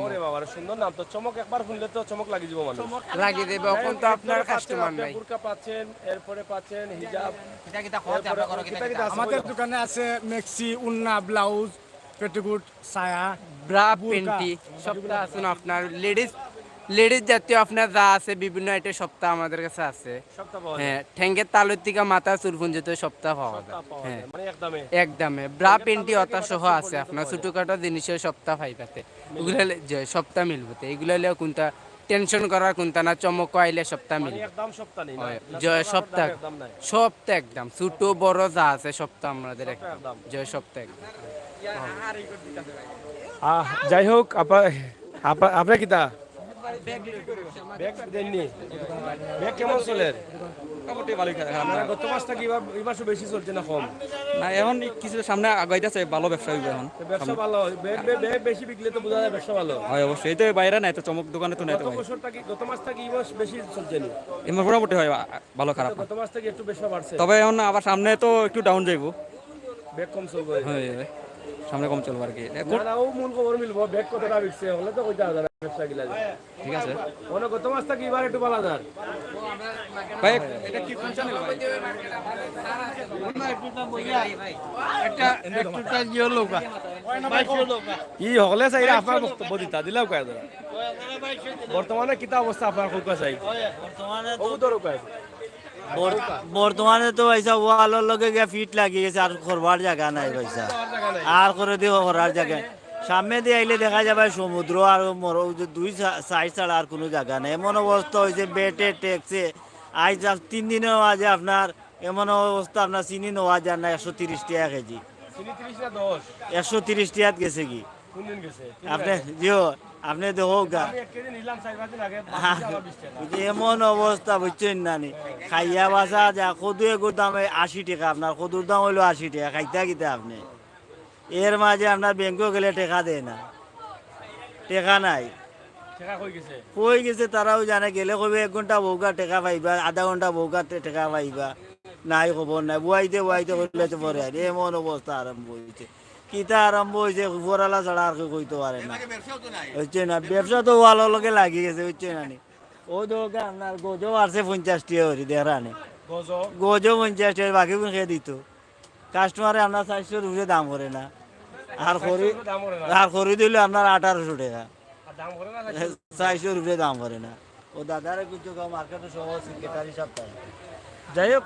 ওরে বাবা রে সুন্দর নাম তো চমক একবার শুনলে তো চমক লাগি যাব মানুষ লাগিয়ে দেবে এখন তো আপনার কাস্টমার নাই। বুরকা পাচ্ছেন এরপরে পাচ্ছেন হিজাব কিতা কিতা খাওয়াতে আমরা করো কিতা কিতা আমাদের দোকানে আছে মেক্সি উন্না ব্লাউজ পেটিকুট সায়া ব্রা পেন্টি সবটা আছে না আপনার লেডিস জাতীয় আপনার যা আছে বিভিন্ন আইটেম সপ্তাহ আমাদের কাছে আছে। হ্যাঁ ঠ্যাঙ্গের তালুর থেকে মাথা চুরপুঞ্জিত সপ্তাহ পাওয়া যায়। হ্যাঁ মানে একদমে একদমে ব্রা পেন্টি অতা সহ আছে আপনার ছোটখাটো জিনিসের সপ্তাহ পাইপাতে ওগুলো সপ্তাহ মিলবতে এগুলো হলে কোনটা টেনশন করার কোনটা না চমক আইলে সপ্তাহ মিলবে একদম সপ্তাহ নেই জয় সপ্তাহ সপ্তাহ একদম ছোট বড় যা আছে সপ্তাহ আমাদের একদম জয় সপ্তাহ একদম। যাই হোক আপনার কিতা ব্যাগ দেননি ব্যাগ কেমন চলে মোটামুটি ভালোই খারাপ গত মাসটা কি এবার বেশি চলছে না কম না এখন কিছু সামনে আগাইতেছে ভালো ব্যবসা হইবে এখন ব্যবসা ভালো ব্যাগ বেশি বিকলে তো বোঝা যায় ব্যবসা ভালো হয় অবশ্যই এই তো বাইরে নাই তো চমক দোকানে তো নাই তো গত বছরটা কি গত মাসটা কি এবার বেশি চলছে না এমন মোটামুটি হয় ভালো খারাপ গত মাস থেকে একটু বেশি বাড়ছে তবে এখন আবার সামনে তো একটু ডাউন যাইবো ব্যাগ কম চলবে হয় সামনে কম চলবে আর কি না ও মূল খবর মিলবো ব্যাগ কতটা বিকছে হলে তো কইতে হবে ব্যবসা গিলা ঠিক আছে ওনা গত মাসটা কি এবার একটু ভালো যার ভাই এটা কি কোন চ্যানেল ভাই একটা একটুটা জিও লোকা ই হলে চাই আপনার বক্তব্য দিতা দিলাও কয় ধরা বর্তমানে কিতা অবস্থা আপনার খুব চাই বর্তমানে তো পয়সা ওয়ালের লগে গিয়ে ফিট লাগিয়ে গেছে আর করবার জায়গা নাই পয়সা আর করে দিয়ে করার জায়গা সামনে দিয়ে আইলে দেখা যাবে সমুদ্র আর দুই সাইড ছাড়া আর কোনো জায়গা নেই এমন অবস্থা হয়েছে বেটে ট্যাক্সে আজ 3 দিনের মাঝে আপনার এমন অবস্থা আপনার চিনি নেওয়া যায় না 130 টাকা কেজি 130 টাকা গেছে কি আপনি জিও আপনি দেখো গা এমন অবস্থা বুঝছেন না নি খাইয়া বাসা যা কদু এগুর দাম 80 টাকা আপনার কদুর দাম হইলো 80 টাকা খাইতা কিতা আপনি এর মাঝে আপনার ব্যাংকেও গেলে টাকা দেয় না টাকা নাই কই গেছে তারাও জানে গেলে কবে 1 ঘন্টা বউকা টাকা পাইবা আধা ঘন্টা বউকা টাকা পাইবা নাই খবর নাই বুয়াইতে বুয়াইতে করলে তো পরে এমন অবস্থা আরম্ভ হয়েছে কিতা আরম্ভ হয়েছে উপরালা ছাড়া আর কেউ কইতে পারে না হচ্ছে না ব্যবসা তো ভালো লোকে লাগিয়ে গেছে হচ্ছে না নি ও দোকা আপনার গজও আসছে 50 টাকা হরি দেখানে গজও 50 টাকা বাকি খেয়ে দিত কাস্টমারে আপনার 400 রুপে দাম করে না আর খরি দিলে আপনার 1800 টাকা 400 রুপে দাম করে না ও দাদারে কিছু মার্কেটে সহ সেক্রেটারি সপ্তাহে যাই হোক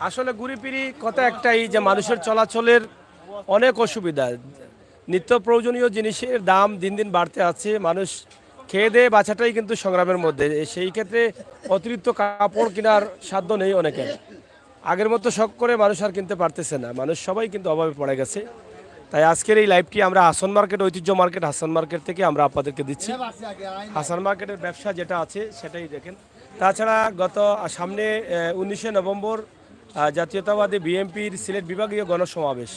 আসলে ঘুরিপিড়ি কথা একটাই যে মানুষের চলাচলের অনেক অসুবিধা নিত্য প্রয়োজনীয় জিনিসের দাম দিন দিন বাড়তে আছে মানুষ খেয়ে দিয়ে বাঁচাটাই কিন্তু সংগ্রামের মধ্যে সেই ক্ষেত্রে অতিরিক্ত কাপড় কেনার সাধ্য নেই অনেকের আগের মতো শখ করে মানুষ আর কিনতে পারতেছে না মানুষ সবাই কিন্তু অভাবে পড়ে গেছে তাই আজকের এই লাইভটি আমরা হাসান মার্কেট ঐতিহ্য মার্কেট হাসান মার্কেট থেকে আমরা আপনাদেরকে দিচ্ছি হাসান মার্কেটের ব্যবসা যেটা আছে সেটাই দেখেন তাছাড়া গত সামনে 19শে নভেম্বর জাতীয়তাবাদী বিএনপির সিলেট বিভাগীয় গণসমাবেশ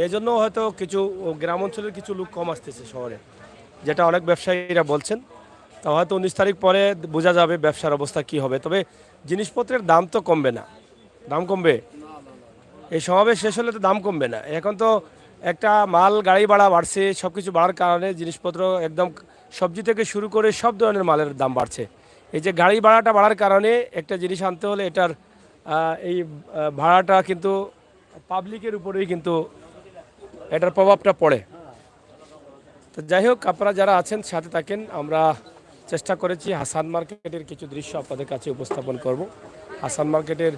এই জন্য হয়তো কিছু গ্রাম অঞ্চলের কিছু লোক কম আসতেছে শহরে যেটা অনেক ব্যবসায়ীরা বলছেন তা হয়তো 19 তারিখ পরে বোঝা যাবে ব্যবসার অবস্থা কি হবে তবে জিনিসপত্রের দাম তো কমবে না দাম কমবে এই সমাবেশ শেষ হলে তো দাম কমবে না এখন তো একটা মাল গাড়ি ভাড়া বাড়ছে সব কিছু বাড়ার কারণে জিনিসপত্র একদম সবজি থেকে শুরু করে সব ধরনের মালের দাম বাড়ছে এই যে গাড়ি ভাড়াটা বাড়ার কারণে একটা জিনিস আনতে হলে এটার এই ভাড়াটা কিন্তু পাবলিকের উপরেই কিন্তু এটার প্রভাবটা পড়ে তো যাই হোক আপনারা যারা আছেন সাথে থাকেন আমরা চেষ্টা করেছি হাসান মার্কেটের কিছু দৃশ্য আপনাদের কাছে উপস্থাপন করব হাসান মার্কেটের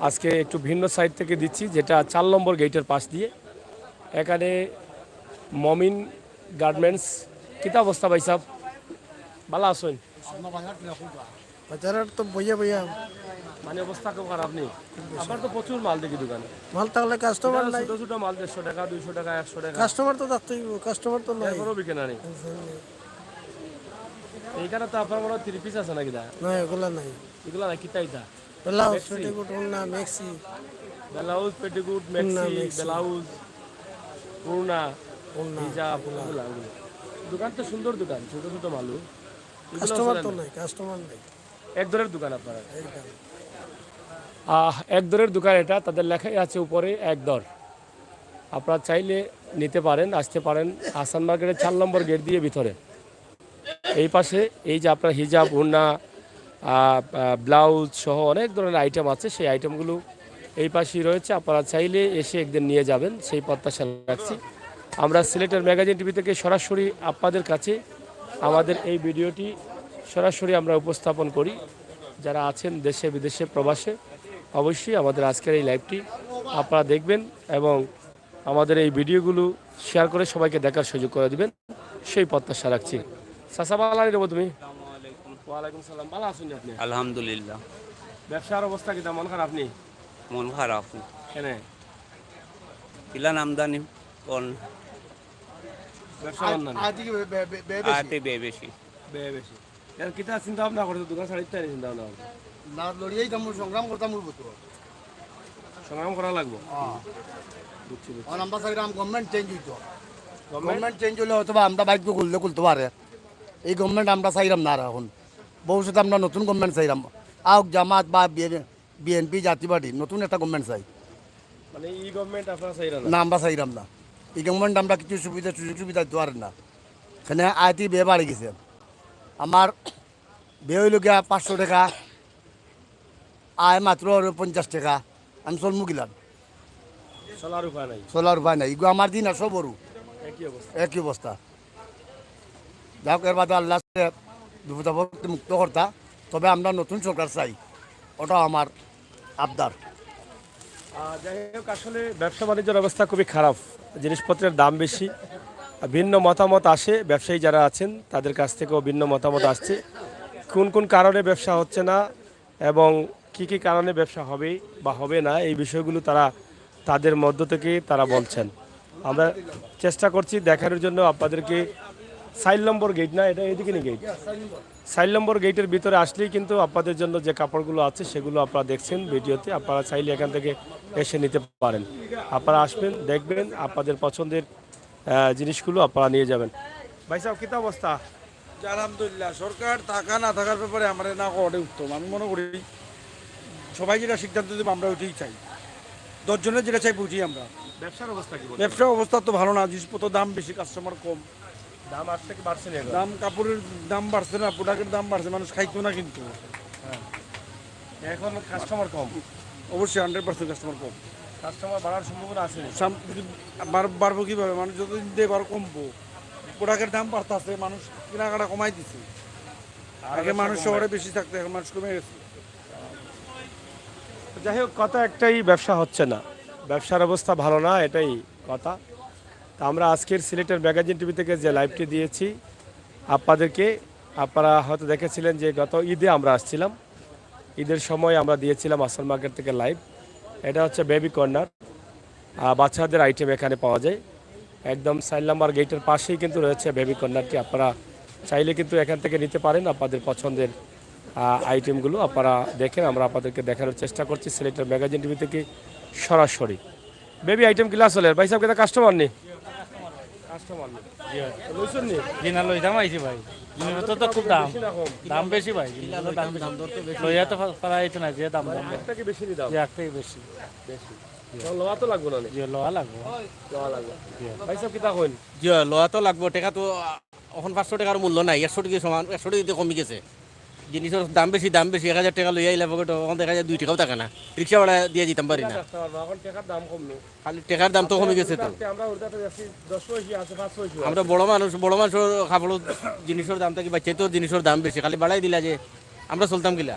আজকে একটু ভিন্ন সাইড থেকে দিচ্ছি যেটা 4 নম্বর গেটের পাশ দিয়ে এখানে মমিন গার্মেন্টস কিতা অবস্থা ভাই সাহেব ভালো আছেন বাজারের তো বইয়া বইয়া মানে অবস্থা খুব খারাপ নেই আবার তো প্রচুর মাল দেখি দোকানে মাল থাকলে কাস্টমার নাই ছোট ছোট মাল 150 টাকা 200 টাকা 100 টাকা কাস্টমার তো থাকতেই কাস্টমার তো নাই এখনো বিকে না নেই এইখানে তো আপনার মনে 3 পিস আছে নাকি দা না এগুলা নাই এগুলা না কিতাই দা ব্লাউজ পেটিকোট না maxi blouse petticoat maxi blouse পুরনা হিজাব এগুলা দোকান তো সুন্দর দোকান ছোট ছোট মালু কাস্টমার তো নাই কাস্টমার নাই এক দরের দোকান আপনারা এক দরের দোকান এটা তাদের লেখাই আছে উপরে এক দর আপনারা চাইলে নিতে পারেন আসতে পারেন হাসান মার্কেটের 4 নম্বর গেট দিয়ে ভিতরে এই পাশে এই যে আপনার হিজাব ওড়না ব্লাউজ সহ অনেক ধরনের আইটেম আছে সেই আইটেমগুলো এই পাশেই রয়েছে আপনারা চাইলে এসে একদিন নিয়ে যাবেন সেই প্রত্যাশা রাখছি আমরা সিলেটের ম্যাগাজিন টিভি থেকে সরাসরি আপনাদের কাছে আমাদের এই ভিডিওটি সরাসরি আমরা উপস্থাপন করি যারা আছেন দেশে বিদেশে প্রবাসে অবশ্যই আমাদের আজকের এই লাইভটি আপনারা দেখবেন এবং আমাদের এই ভিডিওগুলো শেয়ার করে সবাইকে দেখার সুযোগ করে দিবেন সেই প্রত্যাশা রাখছি চাচা ভালো দেবো তুমি ওয়ালাইকুম সালাম ভালো আছেন আপনি আলহামদুলিল্লাহ ব্যবসার অবস্থা কি মন খারাপ নেই মন খারাপ কেন ইলান আমদানি কোন ব্যবসা আতে বেশি বেশি এর কিটা চিন্তা ভাবনা করছো দোকান ছাড়িতে চিন্তা ভাবনা না লড়িয়েই তো সংগ্রাম করতাম বলবো তো সংগ্রাম করা লাগবে আর আমরা চাইলাম গভর্নমেন্ট চেঞ্জ হইতো গভর্নমেন্ট চেঞ্জ হলে হয়তো আমরা বাইক খুলতে পারে এই গভর্নমেন্ট আমরা চাইলাম না আর এখন ভবিষ্যতে আমরা নতুন গভর্নমেন্ট চাইলাম আওক জামাত বা বিএনপি জাতীয় পার্টি নতুন একটা গভর্নমেন্ট চাই মানে এই গভর্নমেন্ট আপনারা চাইরা না আমরা চাইলাম না এই গভর্নমেন্ট আমরা কিছু সুবিধা সুযোগ সুবিধা দিতে পারেন না এখানে আয়তি বে বাড়ি গেছে আমার বে হইল গিয়া 500 টাকা আয় মাত্র 50 টাকা আমি চলমু গিলাম চলার উপায় নাই চলার উপায় নাই এগুলো আমার দিন আর সব বড় একই অবস্থা। যাক এর বাদে আল্লাহ বিপদাপদ মুক্ত কর্তা, তবে আমরা নতুন সরকার চাই, ওটা আমার আবদার। যাই হোক, আসলে ব্যবসা বাণিজ্যের অবস্থা খুবই খারাপ, জিনিসপত্রের দাম বেশি, ভিন্ন মতামত আসে, ব্যবসায়ী যারা আছেন তাদের কাছ থেকেও ভিন্ন মতামত আসছে, কোন কোন কারণে ব্যবসা হচ্ছে না এবং কি কি কারণে ব্যবসা হবে বা হবে না, এই বিষয়গুলো তারা তাদের মধ্য থেকে তারা বলছেন। আমরা চেষ্টা করছি দেখানোর জন্য আপনাদেরকে। 4 নম্বর গেট না, এটা এদিকে নি গেট, 4 নম্বর গেটের ভিতরে আসলেই কিন্তু আপনাদের জন্য যে কাপড়গুলো আছে সেগুলো আপনারা দেখছেন ভিডিওতে, আপনারা চাইলে এখান থেকে এসে নিতে পারেন। আপনারা আসবেন, দেখবেন, আপনাদের পছন্দের জিনিসগুলো আপনারা নিয়ে যাবেন। ভাই সাহেব, কী অবস্থা? আলহামদুলিল্লাহ, সরকার থাকা না থাকার ব্যাপারে আমার না করে উত্তম। আমি মনে করি সবাই যেটা সিদ্ধান্ত দেবো আমরা ওইটাই চাই, 10 জনের যেটা চাই বুঝি আমরা। ব্যবসার অবস্থা কি? ব্যবসার অবস্থা তো ভালো না, জিনিসপত্র দাম বেশি, কাস্টমার কম। দাম আসছে কি বাড়ছে না? দাম, কাপড়ের দাম বাড়ছে না, প্রোডাক্টের দাম বাড়ছে, মানুষ খাইতো না কিন্তু। এখন কাস্টমার কম, অবশ্যই 100% কাস্টমার কম। কাস্টমার বাড়ার সম্ভাবনা আছে। বাড়বো কীভাবে? মানুষ যতদিন দেয় বারো কমবো, প্রোডাক্টের দাম বাড়তেছে, মানুষ কেনাকাটা কমাই দিচ্ছে। আগে মানুষ শহরে বেশি থাকতে, এখন মানুষ কমে গেছে। যাই হোক, কথা একটাই, ব্যবসা হচ্ছে না, ব্যবসার অবস্থা ভালো না, এটাই কথা। তা আমরা আজকের সিলেটের ম্যাগাজিন টিভি থেকে যে লাইভটি দিয়েছি আপনাদেরকে, আপনারা হয়তো দেখেছিলেন যে গত ঈদে আমরা আসছিলাম, ঈদের সময় আমরা দিয়েছিলাম আসল মার্কেট থেকে লাইভ। এটা হচ্ছে বেবি কর্নার, বাচ্চাদের আইটেম এখানে পাওয়া যায়। একদম 4 নম্বর গেটের পাশেই কিন্তু রয়েছে বেবি কর্নারটি, আপনারা চাইলে কিন্তু এখান থেকে নিতে পারেন আপনাদের পছন্দের আইটেমগুলো। আপনারা দেখেন, আমরা আপনাদেরকে দেখানোর চেষ্টা করছি সিলেটের ম্যাগাজিন টিভি থেকে সরাসরি। বেবি আইটেম কিলা চলে ভাই সাহেব, কিন্তু কাস্টমার নেই, কাস্টমার নেই। লইছেন নি? কিনা লইতাম আইছি ভাই, জিনিসপত্র তো খুব দাম, দাম বেশি ভাই, লইয়া তো পারাইতো না, যে দাম একটা কি বেশি নি দাম? একটাই বেশি বেশি লোয়া তো লাগবো না? লোয়া লাগবো, লোয়া লাগবে। ভাই সাহেব কিতা কইন? জি লোয়া তো লাগবো, টাকা তো এখন 500 টাকার মূল্য নাই, 100 টাকা সমান, 100 টাকা কমে গেছে। জিনিসের দাম বেশি, 1000 টাকা লইয়া আইলে পকেট, এখন দেখা যায় 2 টাকাও টাকা না, রিক্সা ভাড়া দিয়ে যেতাম পারি না। এখন টাকার দাম কম নেই, খালি টাকার দাম তো কমে গেছে। তো আমরা ওটাতে যাচ্ছি 10 পয়সা আছে, 5 পয়সা। আমরা বড় মানুষের খাবার জিনিসের দাম থাকি, বাচ্চা তো জিনিসের দাম বেশি, খালি বাড়াই দিলা যে আমরা চলতাম কিলা।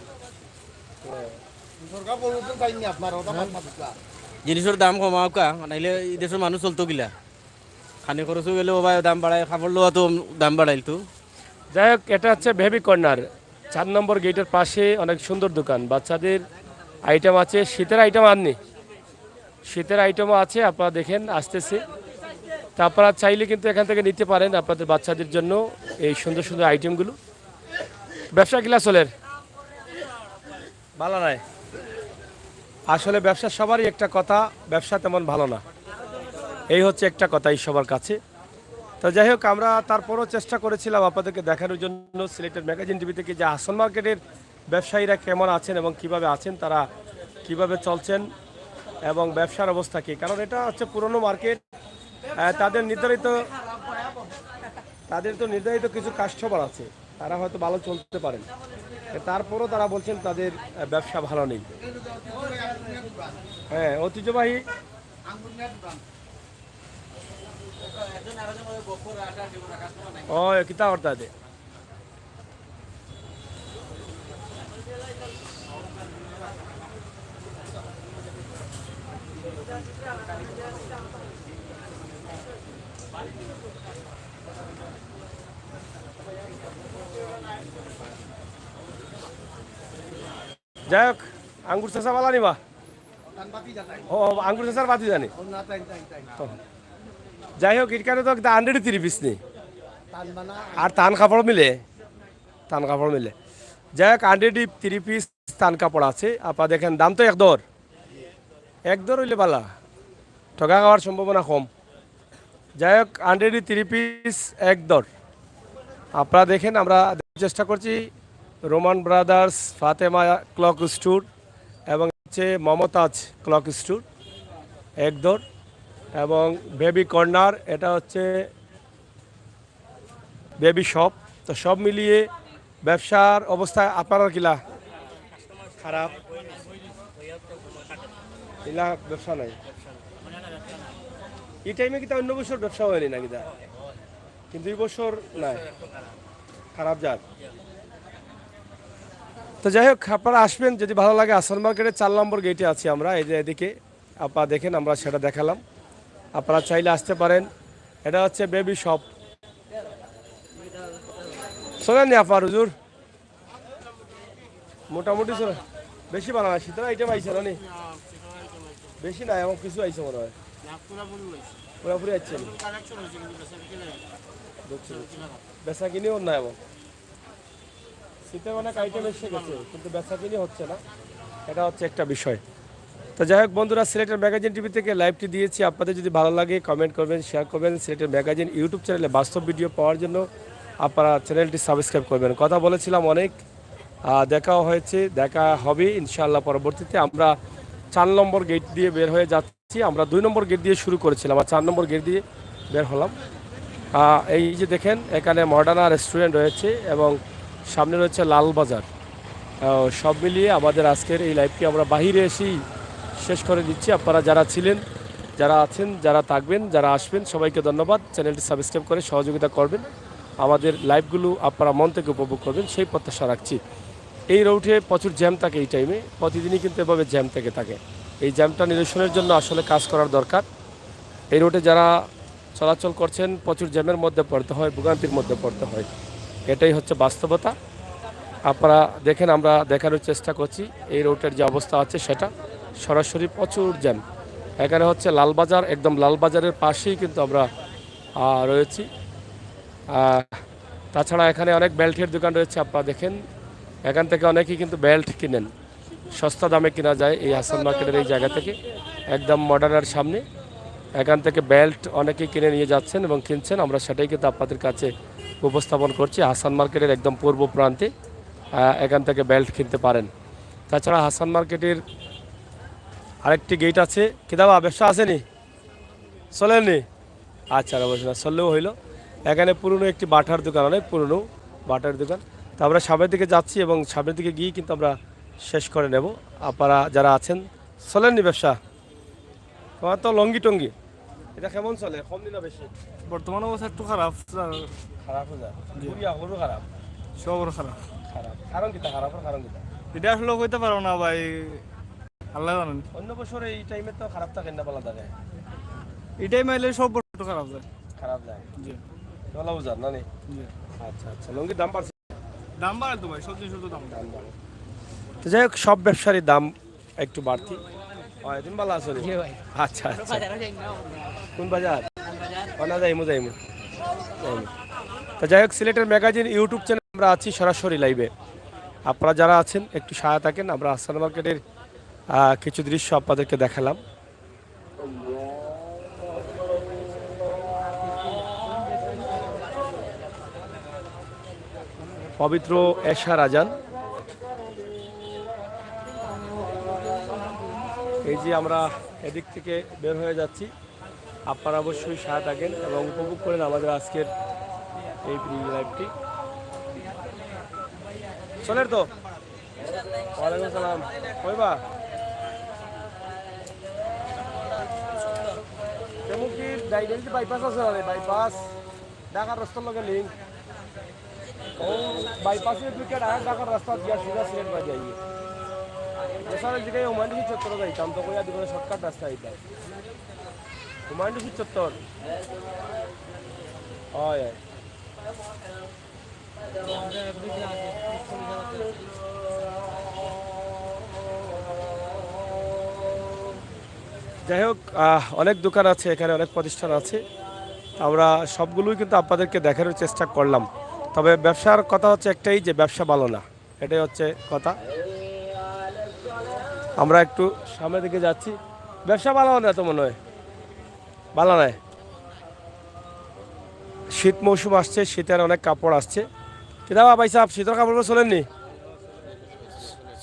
জিনিসের দাম কমাও কা, নাইলে এই দেশের মানুষ চলতো কিলা। খানি খরচও গেলেও ভাই দাম বাড়ায়, খাবার লোয়া তো দাম বাড়াইল তো। যাই হোক, এটা হচ্ছে বেবি কর্নার, 4 নম্বর গেটের পাশে অনেক সুন্দর দোকান, বাচ্চাদের আইটেম আছে, শীতের আইটেম আননি, শীতের আইটেমও আছে, আপনারা দেখেন আসতেছে। তা আপনারা চাইলে কিন্তু এখান থেকে নিতে পারেন আপনাদের বাচ্চাদের জন্য এই সুন্দর সুন্দর আইটেমগুলো। ব্যবসা কিলা চলের? ভালো নাই। আসলে ব্যবসা সবারই একটা কথা, ব্যবসা তেমন ভালো না, এই হচ্ছে একটা কথাই সবার কাছে। তো যাই হোক, আমরা তারপরও চেষ্টা করেছিলাম আপনাদেরকে দেখানোর জন্য সিলেটের ম্যাগাজিন টিভি থেকে যে হাসন মার্কেটের ব্যবসায়ীরা কেমন আছেন এবং কিভাবে আছেন, তারা কিভাবে চলছেন এবং ব্যবসার অবস্থা কী। কারণ এটা হচ্ছে পুরনো মার্কেট, তাদের তো নির্ধারিত কিছু কাস্টমার আছে, তারা হয়তো ভালো চলতে পারেন, তারপরও তারা বলছেন তাদের ব্যবসা ভালো নেই। হ্যাঁ, ঐতিহ্যবাহী ও কিতা করতে দে। যাই হোক, আঙ্গুর চাষা বালা নিবা? ও আঙ্গুর চাষার বাতি জানি। যাই হোক, এখানে তো 130 পিস নেই, আর তান কাপড় মিলে, তান কাপড় মিলে। যাই হোক, 130 পিস তান কাপড় আছে। আপনারা দেখেন, দাম তো এক দর হইলে বালা, ঠকা খাওয়ার সম্ভাবনা কম। যাই হোক, 130 পিস এক দর। আপনারা দেখেন, আমরা চেষ্টা করছি Roman brothers, Fatema clock store এবং হচ্ছে মমতাজ ক্লক স্টোর এক দর, এবং বেবি কর্নার, এটা হচ্ছে বেবি শপ। তো সব মিলিয়ে ব্যবসার অবস্থা আপনার কিলা? খারাপ, ইলা ব্যবসা নাই। এই টাইমে কি তা অন্য বছর ব্যবসা হয়নি নাকি তা, কিন্তু এই বছর নাই, খারাপ যাক। তো যাই হোক, আপনারা আসবেন যদি ভালো লাগে। আসান মার্কেটের 4 নম্বর গেটে আছি আমরা, এই যে এদিকে আপনারা দেখেন, আমরা সেটা দেখালাম, আপনারা চাইলে আসতে পারেন। এটা হচ্ছে বেবি শপ। শোনেন নি আপনার হুজুর, মোটামুটি চলে, বেশি বানানো শীতের আইটেম আইছে না নি, বেশি না, এমন কিছু আইছে মনে হয়, পুরাপুরি আসছে বেচা কিনিও না, এমন শীতের অনেক আইটেম এসে গেছে কিন্তু বেচা কিনি হচ্ছে না, এটা হচ্ছে একটা বিষয়। তো যাই হোক বন্ধুরা, সিলেটের ম্যাগাজিন টিভি থেকে লাইভটি দিয়েছি, আপনাদের যদি ভালো লাগে কমেন্ট করবেন, শেয়ার করবেন। সিলেটের ম্যাগাজিন ইউটিউব চ্যানেলে বাস্তব ভিডিও পাওয়ার জন্য আপনারা চ্যানেলটি সাবস্ক্রাইব করবেন। কথা বলেছিলাম অনেক, দেখাও হয়েছে, দেখা হবে ইনশাআল্লাহ পরবর্তীতে। আমরা 4 নম্বর গেট দিয়ে বের হয়ে যাচ্ছি, আমরা 2 নম্বর গেট দিয়ে শুরু করেছিলাম আর 4 নম্বর গেট দিয়ে বের হলাম। এই যে দেখেন, এখানে মডার্না রেস্টুরেন্ট রয়েছে এবং সামনে রয়েছে লালবাজার। সব মিলিয়ে আমাদের আজকের এই লাইভটি আমরা বাহিরে এসেই শেষ করে দিচ্ছি। আপনারা যারা ছিলেন, যারা আছেন, যারা থাকবেন, যারা আসবেন, সবাইকে ধন্যবাদ। চ্যানেলটি সাবস্ক্রাইব করে সহযোগিতা করবেন, আমাদের লাইভগুলো আপনারা মন থেকে উপভোগ করবেন সেই প্রত্যাশা রাখছি। এই রুটে প্রচুর জ্যাম থাকে এই টাইমে, প্রতিদিনই কিন্তু এভাবে জ্যাম থেকে থাকে। এই জ্যামটা নিরসনের জন্য আসলে কাজ করার দরকার। এই রুটে যারা চলাচল করছেন প্রচুর জ্যামের মধ্যে পড়তে হয়, ভোগান্তির মধ্যে পড়তে হয়, এটাই হচ্ছে বাস্তবতা। আপনারা দেখেন, আমরা দেখানোর চেষ্টা করছি এই রুটের যে অবস্থা আছে সেটা, সরাসরি প্রচুর জ্যাম। এখানে হচ্ছে লালবাজার, একদম লালবাজারের পাশেই কিন্তু আমরা রয়েছি। তাছাড়া এখানে অনেক বেল্টের দোকান রয়েছে, আপনারা দেখেন, এখান থেকে অনেকেই কিন্তু বেল্ট কিনেন, সস্তা দামে কেনা যায় এই হাসান মার্কেটের এই জায়গা থেকে, একদম মডার্নার সামনে। এখান থেকে বেল্ট অনেকেই কিনে নিয়ে যাচ্ছেন এবং কিনছেন, আমরা সেটাই কিন্তু আপনাদের কাছে উপস্থাপন করছি। হাসান মার্কেটের একদম পূর্ব প্রান্তে এখান থেকে বেল্ট কিনতে পারেন। তাছাড়া হাসান মার্কেটের আরেকটি গেট আছে, কিদাবা ব্যবসা আসেনি, চলেননি? আচ্ছা, অবশ্যই না, চললেও হইলো। এখানে পুরনো একটি বাটার দোকান, অনেক পুরনো বাটার দোকান। তো আমরা সামনের দিকে যাচ্ছি এবং সামনের দিকে গিয়ে কিন্তু আমরা শেষ করে নেব। আপনারা যারা আছেন, চলেননি ব্যবসা? তোমার তো লঙ্গি টঙ্গি, এটা কেমন চলে, কম দিন বেশি? বর্তমান অবস্থা একটু খারাপ, খারাপ হয়ে যায়, খারাপ, সব খারাপ। খারাপ কারণ কিতা, খারাপের কারণ কিতা এটা আসলে কইতে পারো না ভাই, আল্লাহ জানেন। অন্য বছর এই টাইমে তো খারাপ থাকে না, বলা থাকে এটাই মাইলে সব বছর খারাপ যায়। খারাপ যায়, জি, বলা বুঝার না নি। জি, আচ্ছা আচ্ছা, লঙ্গির দাম বাড়ছে, দাম বাড়ে তো ভাই, সব জিনিসের তো দাম বাড়ে। তো যাই হোক, সব ব্যবসারই দাম একটু বাড়তি। তুমি ভালো আছো? আচ্ছা আচ্ছা, কোন বাজার? যাইমু যাইমু। তো যাই হোক, সিলেটের ম্যাগাজিন ইউটিউব চ্যানেল আমরা আছি সরাসরি লাইভে। আপনারা যারা আছেন একটু সহায় থাকেন। আমরা হাসান মার্কেটের কিছু দৃশ্য আপনাদেরকে দেখালাম। পবিত্র এশার আজান, এই যে আমরা এদিক থেকে বের হয়ে যাচ্ছি। আপনারা অবশ্যই সাথে থাকেন এবং উপভোগ করেন আমাদের আজকের এই লাইভটি। চলেন তো, ওয়ালাইকুম সালাম, কইবা কেমন কি ডাইরেক্ট বাইপাস আছে না? বাইপাস ঢাকার রাস্তার লগে লিঙ্ক, ও বাইপাসের দিকে ঢাকার রাস্তা দিয়া সিধা সিলেট বাজে আইয়ে দেশের দিকে হুমায়ুন চত্বর যাইতাম, তো কইয়া দিব শর্টকাট রাস্তা আইতাম হুমায়ুন চত্বর। হয় যাই হোক, অনেক দোকান আছে এখানে, অনেক প্রতিষ্ঠান আছে, আমরা সবগুলোই কিন্তু আপনাদেরকে দেখানোর চেষ্টা করলাম। তবে ব্যবসার কথা হচ্ছে একটাই, যে ব্যবসা ভালো না, এটাই হচ্ছে কথা। আমরা একটু সামনের দিকে যাচ্ছি, ব্যবসা ভালো না তো মনে হয়, ভালো নয়। শীত মৌসুম আসছে, শীতের অনেক কাপড় আসছে। কিতাবা ভাই সাহেব, শীতের কাপড়গুলো চলেননি?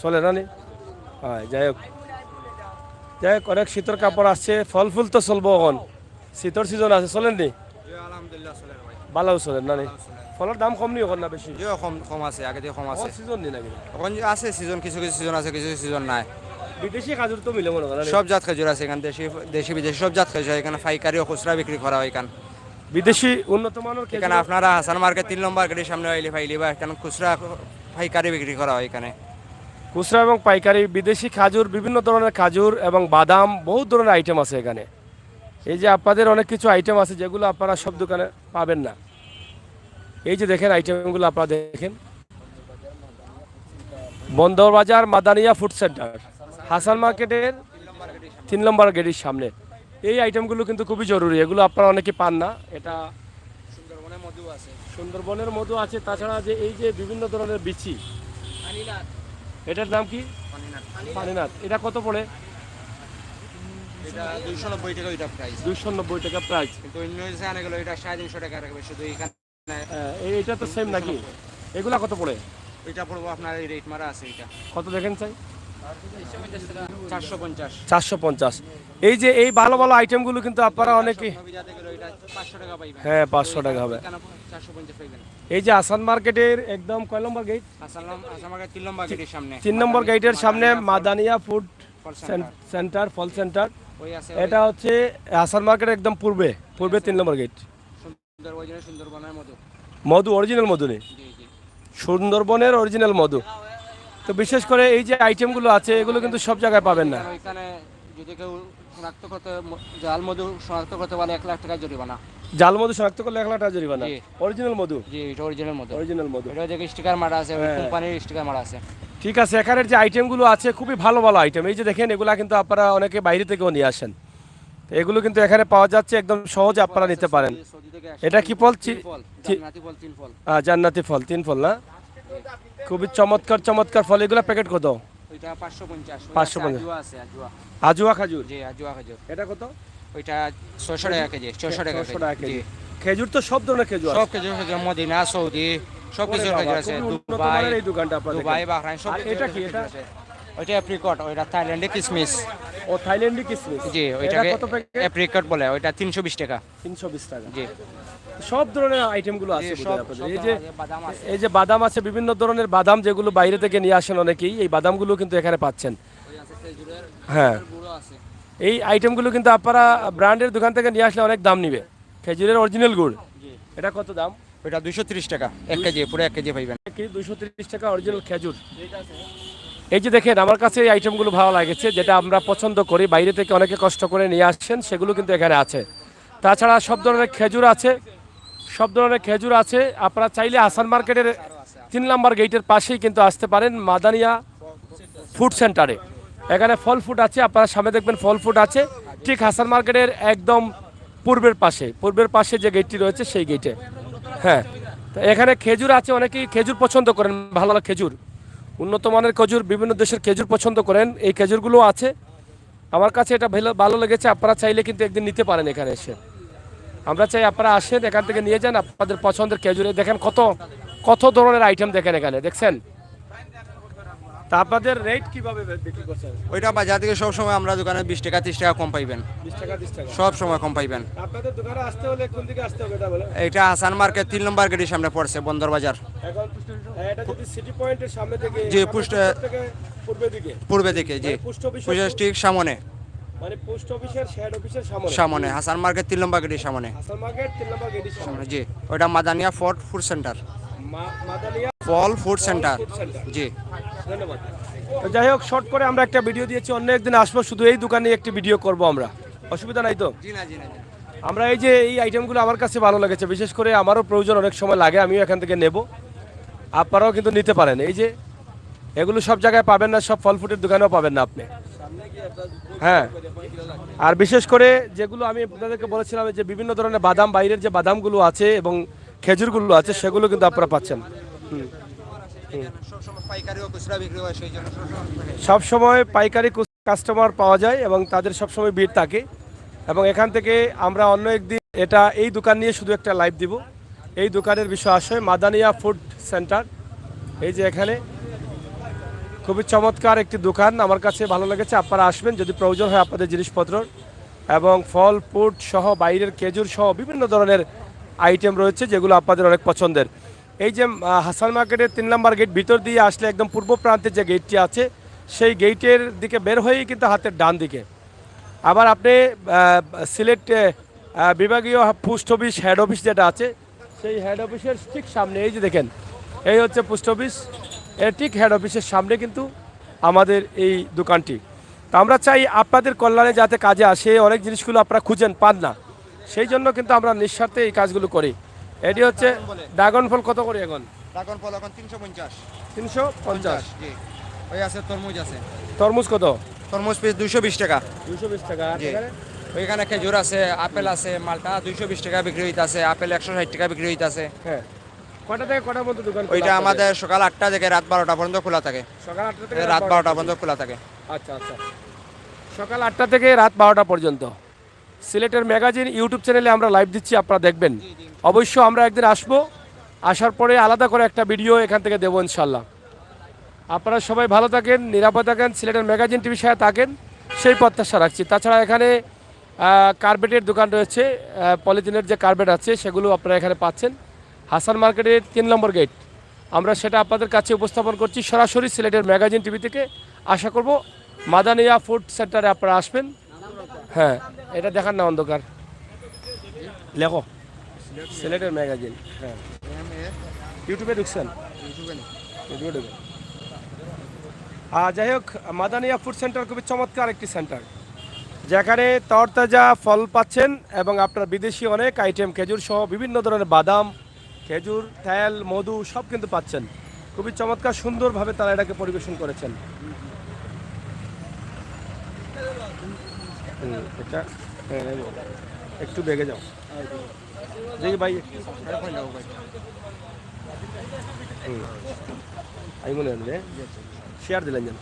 চলে না নি? হ্যাঁ, যাই হোক অনেক শীতের কাপড় আসছে, ফল ফুল তো চলবো, এখন শীতের সিজন আছে, চলেননি? ভালো চলেন না নি? ফলের দাম কম নি এখন না বেশি? কম কম আছে, আগে থেকে কম আছে। সিজন নি নাকি? এখন আছে সিজন, কিছু কিছু সিজন আছে, কিছু সিজন নাই। বিদেশি খাজুর তো মিলে মনে করেন সব জাত খেজুর আছে এখানে, দেশি দেশি বিদেশি সব জাত খেজুর এখানে পাইকারি ও খুচরা বিক্রি করা হয় এখানে। বিদেশি উন্নত মানের খেজুর এখানে আপনারা হাসান মার্কেট 3 নম্বর গেটের সামনে আইলে পাইলে বা এখানে খুচরা পাইকারি বিক্রি করা হয় এখানে। খুচরা এবং পাইকারি বিদেশি খাজুর, বিভিন্ন ধরনের খাজুর এবং বাদাম, বহুত ধরনের আইটেম আছে এখানে। এই যে আপনাদের অনেক কিছু আইটেম আছে যেগুলো আপনারা সব দোকানে পাবেন না। এই যে দেখেন আইটেমগুলো আপনারা দেখেন, বন্দরবাজার মাদানিয়া ফুড সেন্টার, হাসান মার্কেটের 3 নম্বর গেটের সামনে। এই আইটেমগুলো কিন্তু খুবই জরুরি, এগুলো আপনারা অনেকে পান না। এটা সুন্দরবনের মধু আছে, সুন্দরবনের মধু আছে, তাছাড়া যে এই যে বিভিন্ন ধরনের বিচি, এটার নাম কি? পানিনাথ। এটা কত পড়ে? এটা 290 টাকা এটা প্রাইস। 290 টাকা প্রাইস। কিন্তু অন্য যে আনে গেল এটা 350 টাকা রাখবে শুধু এখানে। এইটা তো সেম নাকি? এগুলা কত পড়ে? এটা পড়বো আপনার এই রেট মারা আছে এটা। কত দেখেন চাই? 450। 450। এই যে এই ভালো ভালো আইটেমগুলো কিন্তু আপনারা অনেকে, 500 টাকা পাইবেন। হ্যাঁ 500 টাকা হবে। 450 পাইবেন। এই যে হাসান মার্কেটের একদম কয় নম্বর গেট? হাসান মার্কেট 3 নম্বর গেটের সামনে। 3 নম্বর গেটের সামনে মাদানিয়া ফুড সেন্টার, ফল সেন্টার। ওই আছে, এটা হচ্ছে হাসান মার্কেটের একদম পূর্বে 3 নম্বর গেট। সুন্দরবনের মধু, মধু অরিজিনাল মধু নেই, জি জি, সুন্দরবনের অরিজিনাল মধু। তো বিশেষ করে এই যে আইটেমগুলো আছে এগুলো কিন্তু সব জায়গায় পাবেন না। এখানে যদি কেউ শনাক্ত করতে, জাল মধু শনাক্ত করতে পারলে 1 লাখ টাকা জরিমানা। জাল মধু শনাক্ত করলে 1 লাখ টাকা জরিমানা। জি। অরিজিনাল মধু? জি, এটা অরিজিনাল মধু। অরিজিনাল মধু। এটা যে স্টিকার মারা আছে, হ্যাঁ। কোম্পানির স্টিকার মারা আছে। ঠিক আছে, এখানের যে আইটেমগুলো আছে খুবই ভালো ভালো আইটেম। এই যে দেখেন, এগুলা কিন্তু আপনারা অনেকে বাইরে থেকেও নিয়ে আসেন। তো এগুলো কিন্তু এখানে পাওয়া যাচ্ছে, একদম সহজে আপনারা নিতে পারেন। এটা কি ফল? জান্নাতি ফল, 3 ফল। জান্নাতি ফল, 3 ফল না? খুবই চমৎকার চমৎকার ফল। এগুলা প্যাকেট কত? ওইটা 550। 550 আজুয়া আছে, আজুয়া। আজুয়া খাজুর? জি, আজুয়া খাজুর। এটা কত? ওইটা 600 টাকা কেজি। 600 টাকা 600 টাকা কেজি। কেজি। খেজুর তো সব ধরনের খেজুর আছে। সব খেজুর, মদিনা, সৌদি, সব কিছু খেজুর আছে। দুবাই, এই দোকানটা আপনাদের। দুবাই, বাহরাইন সব। এটা কি? এটা ওইটা অ্যাপ্রিকট, ওইটা থাইল্যান্ডে কিসমিস। ও থাইল্যান্ডি কিসমিস। জি, ওইটাকে অ্যাপ্রিকট বলে। ওইটা 320 টাকা। 320 টাকা। জি, সব ধরনের আইটেমগুলো আছে বোধহয় আপনাদের। এই যে বাদাম আছে। এই যে বাদাম আছে, বিভিন্ন ধরনের বাদাম যেগুলো বাইরে থেকে নিয়ে আসেন অনেকেই, এই বাদামগুলো কিন্তু এখানে পাচ্ছেন। হ্যাঁ, গুঁড়ো আছে। এই আইটেমগুলো কিন্তু আপনারা ব্র্যান্ডের দোকান থেকে নিয়ে আসলে অনেক দাম নিবে। খেজুরের অরিজিনাল গুড়, এটা কত দাম? ওইটা 230 টাকা 1 কেজি, পুরো 1 কেজি পাইবেন। 230 টাকা অরিজিনাল খেজুর। এই যে দেখেন, আমার কাছে এই আইটেমগুলো ভালো লাগেছে, যেটা আমরা পছন্দ করি। বাইরে থেকে অনেকে কষ্ট করে নিয়ে আসছেন, সেগুলো কিন্তু এখানে আছে। তাছাড়া সব ধরনের খেজুর আছে, সব ধরনের খেজুর আছে। আপনারা চাইলে হাসান মার্কেটের 3 নম্বর গেটের পাশেই কিন্তু আসতে পারেন, মাদানিয়া ফুড সেন্টারে। এখানে ফল ফুড আছে, আপনারা সামনে দেখবেন ফল ফুড আছে, ঠিক হাসান মার্কেটের একদম পূর্বের পাশে যে গেটটি রয়েছে সেই গেটে। হ্যাঁ, তো এখানে খেজুর আছে, অনেকেই খেজুর পছন্দ করেন, ভালো ভালো খেজুর, উন্নত মানের খেজুর, বিভিন্ন দেশের খেজুর পছন্দ করেন। এই খেজুরগুলো আছে, আমার কাছে এটা ভালো লেগেছে। আপনারা চাইলে কিন্তু একদিন নিতে পারেন এখানে এসে। আমরা চাই আপনারা আসেন, এখান থেকে নিয়ে যান আপনাদের পছন্দের খেজুরে। দেখেন কত কত ধরনের আইটেম দেখেন এখানে, দেখছেন? তা আপনাদের রেট কিভাবে বিক্রি করছেন? ওইটা বাজার থেকে সব সময় আমরা দোকানে 20 টাকা 30 টাকা কম পাইবেন। 20 টাকা 30 টাকা সব সময় কম পাইবেন। আপনাদের দোকানে আসতে হলে কোন দিকে আসতে হবে এটা বলেন? এটা হাসান মার্কেট 3 নম্বর গেটের সামনে পড়ছে, বন্দর বাজার। এখন এটা যদি সিটি পয়েন্টের সামনে থেকে, জি, থেকে পূর্বে দিকে, পূর্বে দিকে, জি, পোস্ট অফিস ঠিক সামনে, মানে পোস্ট অফিসের হেড অফিসের সামনে, সামনে হাসান মার্কেট 3 নম্বর গেটের সামনে। হাসান মার্কেট 3 নম্বর গেটের সামনে। জি, ওইটা মাদানিয়া ফুড সেন্টার, মাদানিয়া ফল ফুড সেন্টার। জি, ধন্যবাদ। তো যাই হোক, শর্ট করে আমরা একটা ভিডিও দিয়েছি, অন্য একদিন আসবো, শুধু এই দোকানে একটি ভিডিও করব আমরা, অসুবিধা নাই তো? জি না, জি না। আমরা এই যে এই আইটেমগুলো আমার কাছে ভালো লেগেছে, বিশেষ করে আমারও প্রয়োজন অনেক সময় লাগে, আমিও এখান থেকে নেব, আপনারাও কিন্তু নিতে পারেন। এই যে এগুলো সব জায়গায় পাবেন না, সব ফল ফুটের দোকানেও পাবেন না আপনি। হ্যাঁ, আর বিশেষ করে যেগুলো আমি আপনাদেরকে বলেছিলাম, যে বিভিন্ন ধরনের বাদাম, বাইরের যে বাদামগুলো আছে এবং খেজুরগুলো আছে, সেগুলো কিন্তু আপনারা পাচ্ছেন। সব সময় পাইকারি কাস্টমার পাওয়া যায় এবং তাদের সবসময় ভিড় থাকে। এবং এখান থেকে আমরা অন্য একদিন এই দোকান নিয়ে শুধু একটা লাইভ দিব। এই দোকানের বিষয় আসে মাদানিয়া ফুড সেন্টার। এই যে এখানে খুবই চমৎকার একটি দোকান, আমার কাছে ভালো লেগেছে। আপনারা আসবেন যদি প্রয়োজন হয় আপনাদের জিনিসপত্র, এবং ফল ফুড সহ, বাইরের খেজুর সহ বিভিন্ন ধরনের আইটেম রয়েছে যেগুলো আপনাদের অনেক পছন্দের। এই যে হাসান মার্কেটের 3 নম্বর গেট ভিতর দিয়ে আসলে একদম পূর্ব প্রান্তে যে গেটটি আছে, সেই গেটের দিকে বের হয়েই কিন্তু হাতের ডান দিকে। আবার আপনি সিলেট বিভাগীয় পোস্ট অফিস হেড অফিস যেটা আছে, সেই হেড অফিসের ঠিক সামনে এই যে দেখেন, এই হচ্ছে পোস্ট অফিস, এর ঠিক হেড অফিসের সামনে কিন্তু আমাদের এই দোকানটি। তো আমরা চাই আপনাদের কল্যাণে যাতে কাজে আসে, অনেক জিনিসগুলো আপনারা খুঁজেন পান না, সেই জন্য কিন্তু আমরা নিঃস্বার্থে এই কাজগুলো করি। এটি হচ্ছে ড্রাগন ফল কত করে এখন? ড্রাগন ফল এখন 350। 350। জি। ওই আছে তরমুজ আছে। তরমুজ কত? তরমুজ পিস 220 টাকা। 220 টাকা। আর জি। এখানে ওইখানে খেজুর আছে, আপেল আছে, মালটা 220 টাকা বিক্রি হইতাছে, আপেল 160 টাকা বিক্রি হইতাছে। হ্যাঁ, কটা থেকে কটা পর্যন্ত দোকান খোলা ওইটা আপনাদের? আমাদের সকাল 8টা থেকে রাত 12টা পর্যন্ত খোলা থাকে। সকাল 8টা থেকে রাত 12টা পর্যন্ত খোলা থাকে। আচ্ছা আচ্ছা, সকাল 8টা থেকে রাত 12টা পর্যন্ত। সিলেটের ম্যাগাজিন ইউটিউব চ্যানেলে আমরা লাইভ দিচ্ছি, আপনারা দেখবেন। অবশ্য আমরা একদিন আসবো, আসার পরে আলাদা করে একটা ভিডিও এখান থেকে দেবো ইনশাল্লাহ। আপনারা সবাই ভালো থাকেন, নিরাপদ থাকেন, সিলেটের ম্যাগাজিন টিভির সাথে থাকেন, সেই প্রত্যাশা রাখছি। তাছাড়া এখানে কার্পেটের দোকান রয়েছে, পলিথিনের যে কার্পেট আছে সেগুলো আপনারা এখানে পাচ্ছেন। হাসান মার্কেটের 3 নম্বর গেট, আমরা সেটা আপনাদের কাছে উপস্থাপন করছি সরাসরি সিলেটের ম্যাগাজিন টিভি থেকে। আশা করব মাদানিয়া ফুড সেন্টারে আপনারা আসবেন। হ্যাঁ, এটা দেখান না অন্ধকার, লেখো সিলেটের ম্যাগাজিন। হ্যাঁ, ইউটিউবে ঢুকছেন? ইউটিউবে ঢুকেন। যাই হোক, মাদানিয়া ফুড সেন্টার খুবই চমৎকার একটি সেন্টার, যেখানে তরতাজা ফল পাচ্ছেন এবং আপনার বিদেশি অনেক আইটেম, খেজুর সহ বিভিন্ন ধরনের বাদাম, খেজুর, তেল, মধু সব কিন্তু পাচ্ছেন। খুবই চমৎকার সুন্দরভাবে তারা এটাকে পরিবেশন করেছেন। এটা একটু বেগে যাও দেখি ভাই, আমি মনে হয় শেয়ার দিলেন যেন।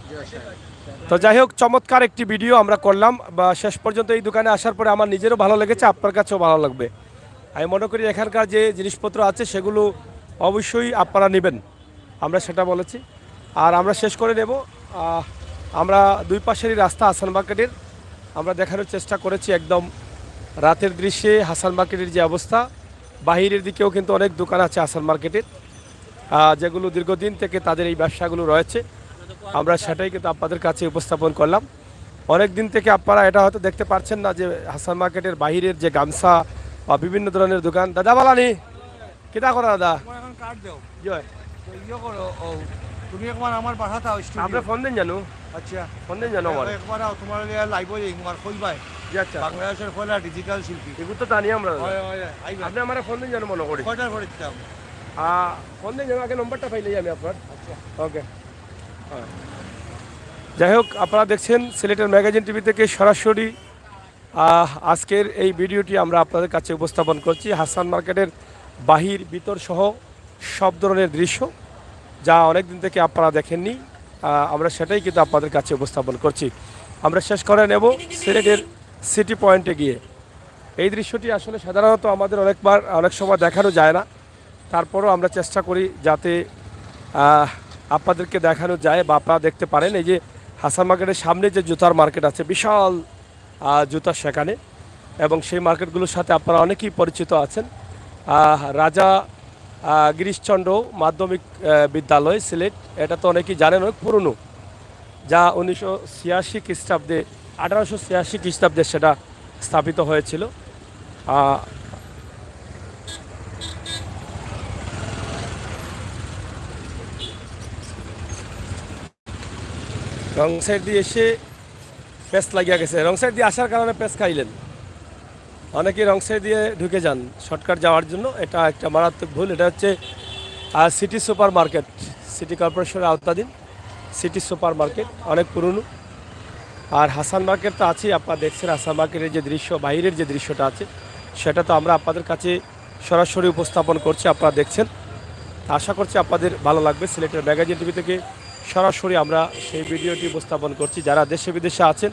তো যাই হোক, চমৎকার একটি ভিডিও আমরা করলাম, বা শেষ পর্যন্ত এই দোকানে আসার পরে আমার নিজেরও ভালো লেগেছে, আপনার কাছেও ভালো লাগবে। আমি মনে করি এখানকার যে জিনিসপত্র আছে সেগুলো অবশ্যই আপনারা নেবেন, আমরা সেটা বলেছি। আর আমরা শেষ করে নেব, আমরা দুই পাশেরই রাস্তা হাসান মার্কেটের আমরা দেখানোর চেষ্টা করেছি। একদম রাতের দৃশ্যে হাসান মার্কেটের যে অবস্থা, বাহিরের দিকেও কিন্তু অনেক দোকান আছে হাসান মার্কেটের, যেগুলো দীর্ঘদিন থেকে তাদের এই ব্যবসাগুলো রয়েছে, আমরা সেটাই কিন্তু আপনাদের কাছে উপস্থাপন করলাম। অনেক দিন থেকে আপনারা এটা হয়তো দেখতে পাচ্ছেন না যে হাসান মার্কেটের বাহিরের যে গামছা বা বিভিন্ন ধরনের দোকান। দাদা বালানি কিতা করো দাদা? এখন কাট দাও। জয় ইয়ে করো, ও তুমি একবার আমার বাসাতে আও। আমরা ফোন দেন জানো? আচ্ছা, ফোন দেন জানো আমার? একবার আও, তোমার লাইভ হয়ে তোমার কইবাই জি আচ্ছা, বাংলাদেশের পয়লা ডিজিটাল শিল্পী। এগুলো তো জানি আমরা। হয় হয় আইবা। আপনি আমার ফোন দেন জানো মনে করি? কয়টার পরে দিতাম? ফোন দেন জানো, আগে নম্বরটা পাইলেই আমি আপনার। আচ্ছা ওকে। যাই হোক, আপনারা দেখছেন সিলেটের ম্যাগাজিন টিভি থেকে সরাসরি আজকের এই ভিডিওটি আমরা আপনাদের কাছে উপস্থাপন করছি। হাসান মার্কেটের বাহির ভিতর সহ সব ধরনের দৃশ্য, যা অনেক দিন থেকে আপনারা দেখেননি, আমরা সেটাই কিন্তু আপনাদের কাছে উপস্থাপন করছি। আমরা শেষ করে নেব সিলেটের সিটি পয়েন্টে গিয়ে। এই দৃশ্যটি আসলে সাধারণত আমাদের অনেক সময় দেখানো যায় না, তারপরও আমরা চেষ্টা করি যাতে আপনাদেরকে দেখানো যায় বা আপনারা দেখতে পারেন। এই যে হাসান মার্কেটের সামনে যে জুতার মার্কেট আছে, বিশাল জুতা সেখানে, এবং সেই মার্কেটগুলোর সাথে আপনারা অনেকেই পরিচিত আছেন। রাজা গিরিশচন্দ্র মাধ্যমিক বিদ্যালয় সিলেট, এটা তো অনেকেই জানেন, অনেক পুরনো, যা 1986 খ্রিস্টাব্দে 1886 খ্রিস্টাব্দে সেটা স্থাপিত হয়েছিল। রং সাইড দিয়ে এসে পেস্ট লাগিয়া গেছে, রং সাইড দিয়ে আসার কারণে পেস্ট খাইলেন। অনেকেই রং সাইড দিয়ে ঢুকে যান শর্টকাট যাওয়ার জন্য, এটা একটা মারাত্মক ভুল। এটা হচ্ছে সিটি সুপার মার্কেট, সিটি কর্পোরেশনের আওতাধীন সিটি সুপার মার্কেট, অনেক পুরনো। আর হাসান মার্কেট তো আছেই, আপনারা দেখছেন হাসান মার্কেটের যে দৃশ্য, বাইরের যে দৃশ্যটা আছে সেটা তো আমরা আপনাদের কাছে সরাসরি উপস্থাপন করছি, আপনারা দেখছেন। আশা করছি আপনাদের ভালো লাগবে। সিলেটের ম্যাগাজিন টিভি থেকে সরাসরি আমরা সেই ভিডিওটি উপস্থাপন করছি। যারা দেশে বিদেশে আছেন,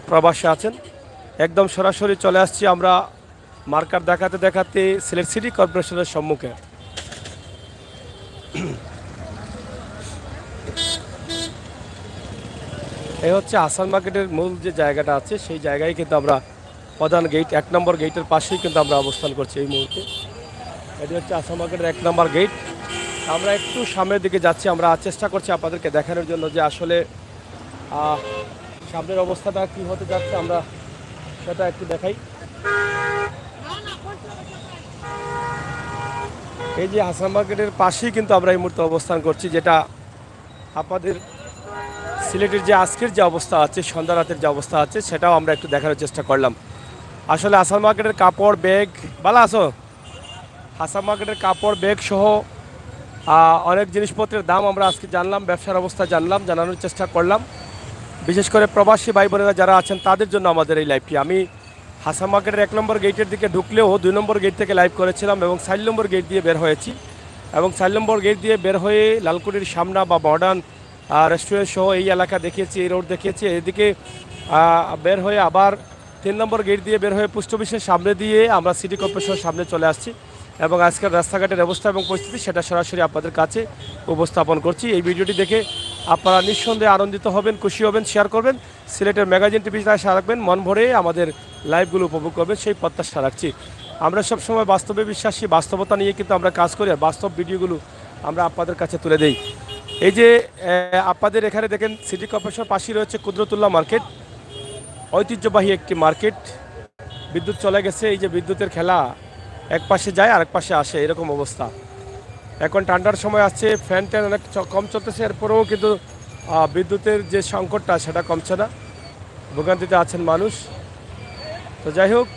প্রবাসে আছেন, একদম সরাসরি চলে আসছি আমরা মার্কার দেখাতে দেখাতে সিলেট সিটি কর্পোরেশনের সম্মুখে। এই হচ্ছে হাসান মার্কেটের মূল যে জায়গাটা আছে, সেই জায়গায় কিন্তু আমরা প্রধান গেট 1 নম্বর গেটের পাশেই কিন্তু আমরা অবস্থান করছি এই মুহূর্তে। এটি হচ্ছে হাসান মার্কেটের 1 নম্বর গেট। আমরা একটু সামনের দিকে যাচ্ছি, আমরা চেষ্টা করছি আপনাদেরকে দেখানোর জন্য যে আসলে সামনের অবস্থাটা কি হতে যাচ্ছে আমরা সেটা একটু দেখাই। এই যে হাসান মার্কেটের পাশেই কিন্তু আমরা এই মুহূর্তে অবস্থান করছি, যেটা আপনাদের সিলেটের যে আজকের যে অবস্থা আছে, সন্ধ্যা রাতের যে অবস্থা আছে, সেটাও আমরা একটু দেখানোর চেষ্টা করলাম। আসলে হাসান মার্কেটের কাপড়, ব্যাগ, ভালো আছো? হাসান মার্কেটের কাপড়, ব্যাগ সহ অনেক জিনিসপত্রের দাম আমরা আজকে জানলাম, ব্যবসার অবস্থা জানলাম, জানানোর চেষ্টা করলাম। বিশেষ করে প্রবাসী ভাই বোনেরা যারা আছেন তাদের জন্য আমাদের এই লাইভটি। আমি হাসান মার্কেটের 1 নম্বর গেটের দিকে ঢুকলেও 2 নম্বর গেট থেকে লাইভ করেছিলাম এবং 4 নম্বর গেট দিয়ে বের হয়েছি, এবং 4 নম্বর গেট দিয়ে বের হয়ে লালকুটির সামনা বা মডার্ন রেস্টুরেন্ট সহ এই এলাকা দেখিয়েছি, এই রোড দেখিয়েছি। এদিকে বের হয়ে আবার 3 নম্বর গেট দিয়ে বের হয়ে পোস্ট অফিসের সামনে দিয়ে আমরা সিটি কর্পোরেশনের সামনে চলে আসছি, এবং আজকের রাস্তাঘাটের অবস্থা এবং পরিস্থিতি সেটা সরাসরি আপনাদের কাছে উপস্থাপন করছি। এই ভিডিওটি দেখে আপনারা নিঃসন্দেহে আনন্দিত হবেন, খুশি হবেন, শেয়ার করবেন, সিলেটের ম্যাগাজিন টিভিতে আশা রাখবেন, মন ভরে আমাদের লাইভগুলো উপভোগ করবেন, সেই প্রত্যাশা রাখছি। আমরা সবসময় বাস্তবে বিশ্বাসী, বাস্তবতা নিয়ে কিন্তু আমরা কাজ করি, আর বাস্তব ভিডিওগুলো আমরা আপনাদের কাছে তুলে দেই। এই যে আপনাদের এখানে দেখেন সিটি কর্পোরেশন পাশেই রয়েছে কুদরতুল্লাহ মার্কেট, ঐতিহ্যবাহী একটি মার্কেট। বিদ্যুৎ চলে গেছে, এই যে বিদ্যুতের খেলা, এক পাশে যায় আরেক পাশে আসে, এরকম অবস্থা। এখন ঠান্ডার সময় আসছে, ফ্যান ট্যান অনেক কম চলতেছে, এরপরেও কিন্তু বিদ্যুতের যে সংকটটা সেটা কমছে না, ভোগান্তিতে আছেন মানুষ। তো যাই হোক,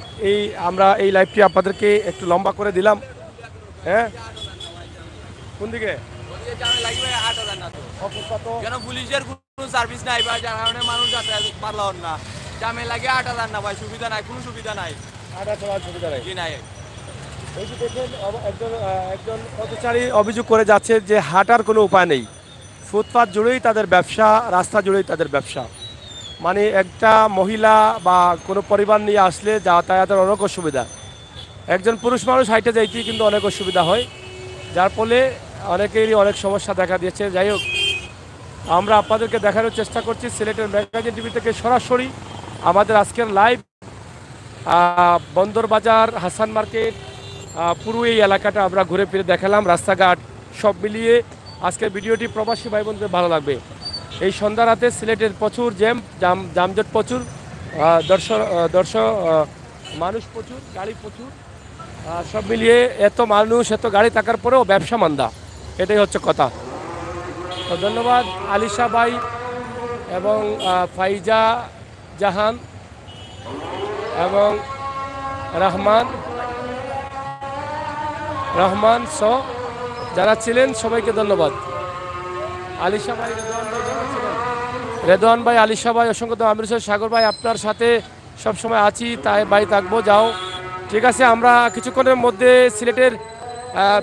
আমরা এই লাইভটি আপনাদেরকে একটু লম্বা করে দিলাম। হ্যাঁ, কোন দিকে পুলিশের কোনো সার্ভিস নাই বা যার কারণে মানুষ যাতায়াত পারলাম না, জামে লাগে 8,000 না ভাই, সুবিধা নাই, কোনো সুবিধা নাই, সুবিধা নাই। নাই। এই যে দেখেন একজন পথচারী অভিযোগ করে যাচ্ছে যে হাঁটার কোনো উপায় নেই, ফুটপাত জুড়েই তাদের ব্যবসা, রাস্তা জুড়েই তাদের ব্যবসা। মানে একটা মহিলা বা কোনো পরিবার নিয়ে আসলে যাতায়াতের অনেক অসুবিধা, একজন পুরুষ মানুষ হাইটে যাইতেই কিন্তু অনেক অসুবিধা হয়, যার ফলে অনেকেরই অনেক সমস্যা দেখা দিয়েছে। যাই হোক, আমরা আপনাদেরকে দেখানোর চেষ্টা করছি সিলেটের ম্যাগাজিন টিভি থেকে সরাসরি আমাদের আজকের লাইভ বন্দর বাজার, হাসান মার্কেট, পুরো এই এলাকাটা আমরা ঘুরে ফিরে দেখালাম, রাস্তাঘাট সব মিলিয়ে আজকের ভিডিওটি প্রবাসী ভাই বোনদের ভালো লাগবে। এই সন্ধ্যা রাতে সিলেটের প্রচুর যানজট, প্রচুর দর্শক মানুষ, প্রচুর গাড়ি, প্রচুর সব মিলিয়ে এত মানুষ, এত গাড়ি থাকার পরেও ব্যবসা মান্দা, এটাই হচ্ছে কথা। তো ধন্যবাদ আলিশা ভাই এবং ফাইজা জাহান এবং রহমান যারা ছিলেন সবাইকে ধন্যবাদ। আলিশা ভাই, রেদওয়ান ভাই, আলিশা ভাই, অসংখ্য আমির হোসেন, সাগর ভাই, আপনার সাথে সবসময় আছি, তাই ভাই থাকবো, যাও। ঠিক আছে, আমরা কিছুক্ষণের মধ্যে সিলেটের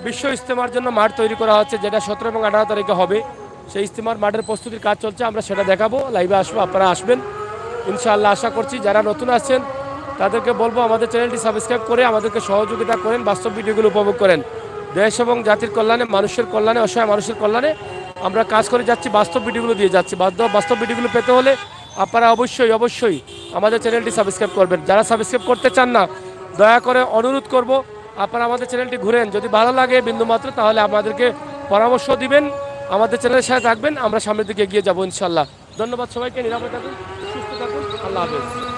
বিশ্ব ইজতেমার জন্য মাঠ তৈরি করা হচ্ছে, যেটা 17 এবং 18 তারিখে হবে। সেই ইজতেমার মাঠের প্রস্তুতির কাজ চলছে, আমরা সেটা দেখাবো, লাইভে আসবো, আপনারা আসবেন ইনশাআল্লাহ। আশা করছি যারা নতুন আসছেন তাদেরকে বলবো আমাদের চ্যানেলটি সাবস্ক্রাইব করে আমাদেরকে সহযোগিতা করেন, বাস্তব ভিডিওগুলো উপভোগ করেন। দেশ এবং জাতির কল্যাণে, মানুষের কল্যাণে, অসহায় মানুষের কল্যাণে আমরা কাজ করে যাচ্ছি, বাস্তব ভিডিওগুলো দিয়ে যাচ্ছি। বাস্তব ভিডিওগুলো পেতে হলে আপনারা অবশ্যই আমাদের চ্যানেলটি সাবস্ক্রাইব করবেন। যারা সাবস্ক্রাইব করতে চান না, দয়া করে অনুরোধ করব আপনারা আমাদের চ্যানেলটি ঘুরেন, যদি ভালো লাগে বিন্দুমাত্র তাহলে আমাদেরকে পরামর্শ দিবেন, আমাদের চ্যানেলের সাথে থাকবেন, আমরা সামনের দিকে এগিয়ে যাবো ইনশাল্লাহ। ধন্যবাদ সবাইকে, নিরাপদে থাকুন, সুস্থ থাকুন, আল্লাহ হাফেজ।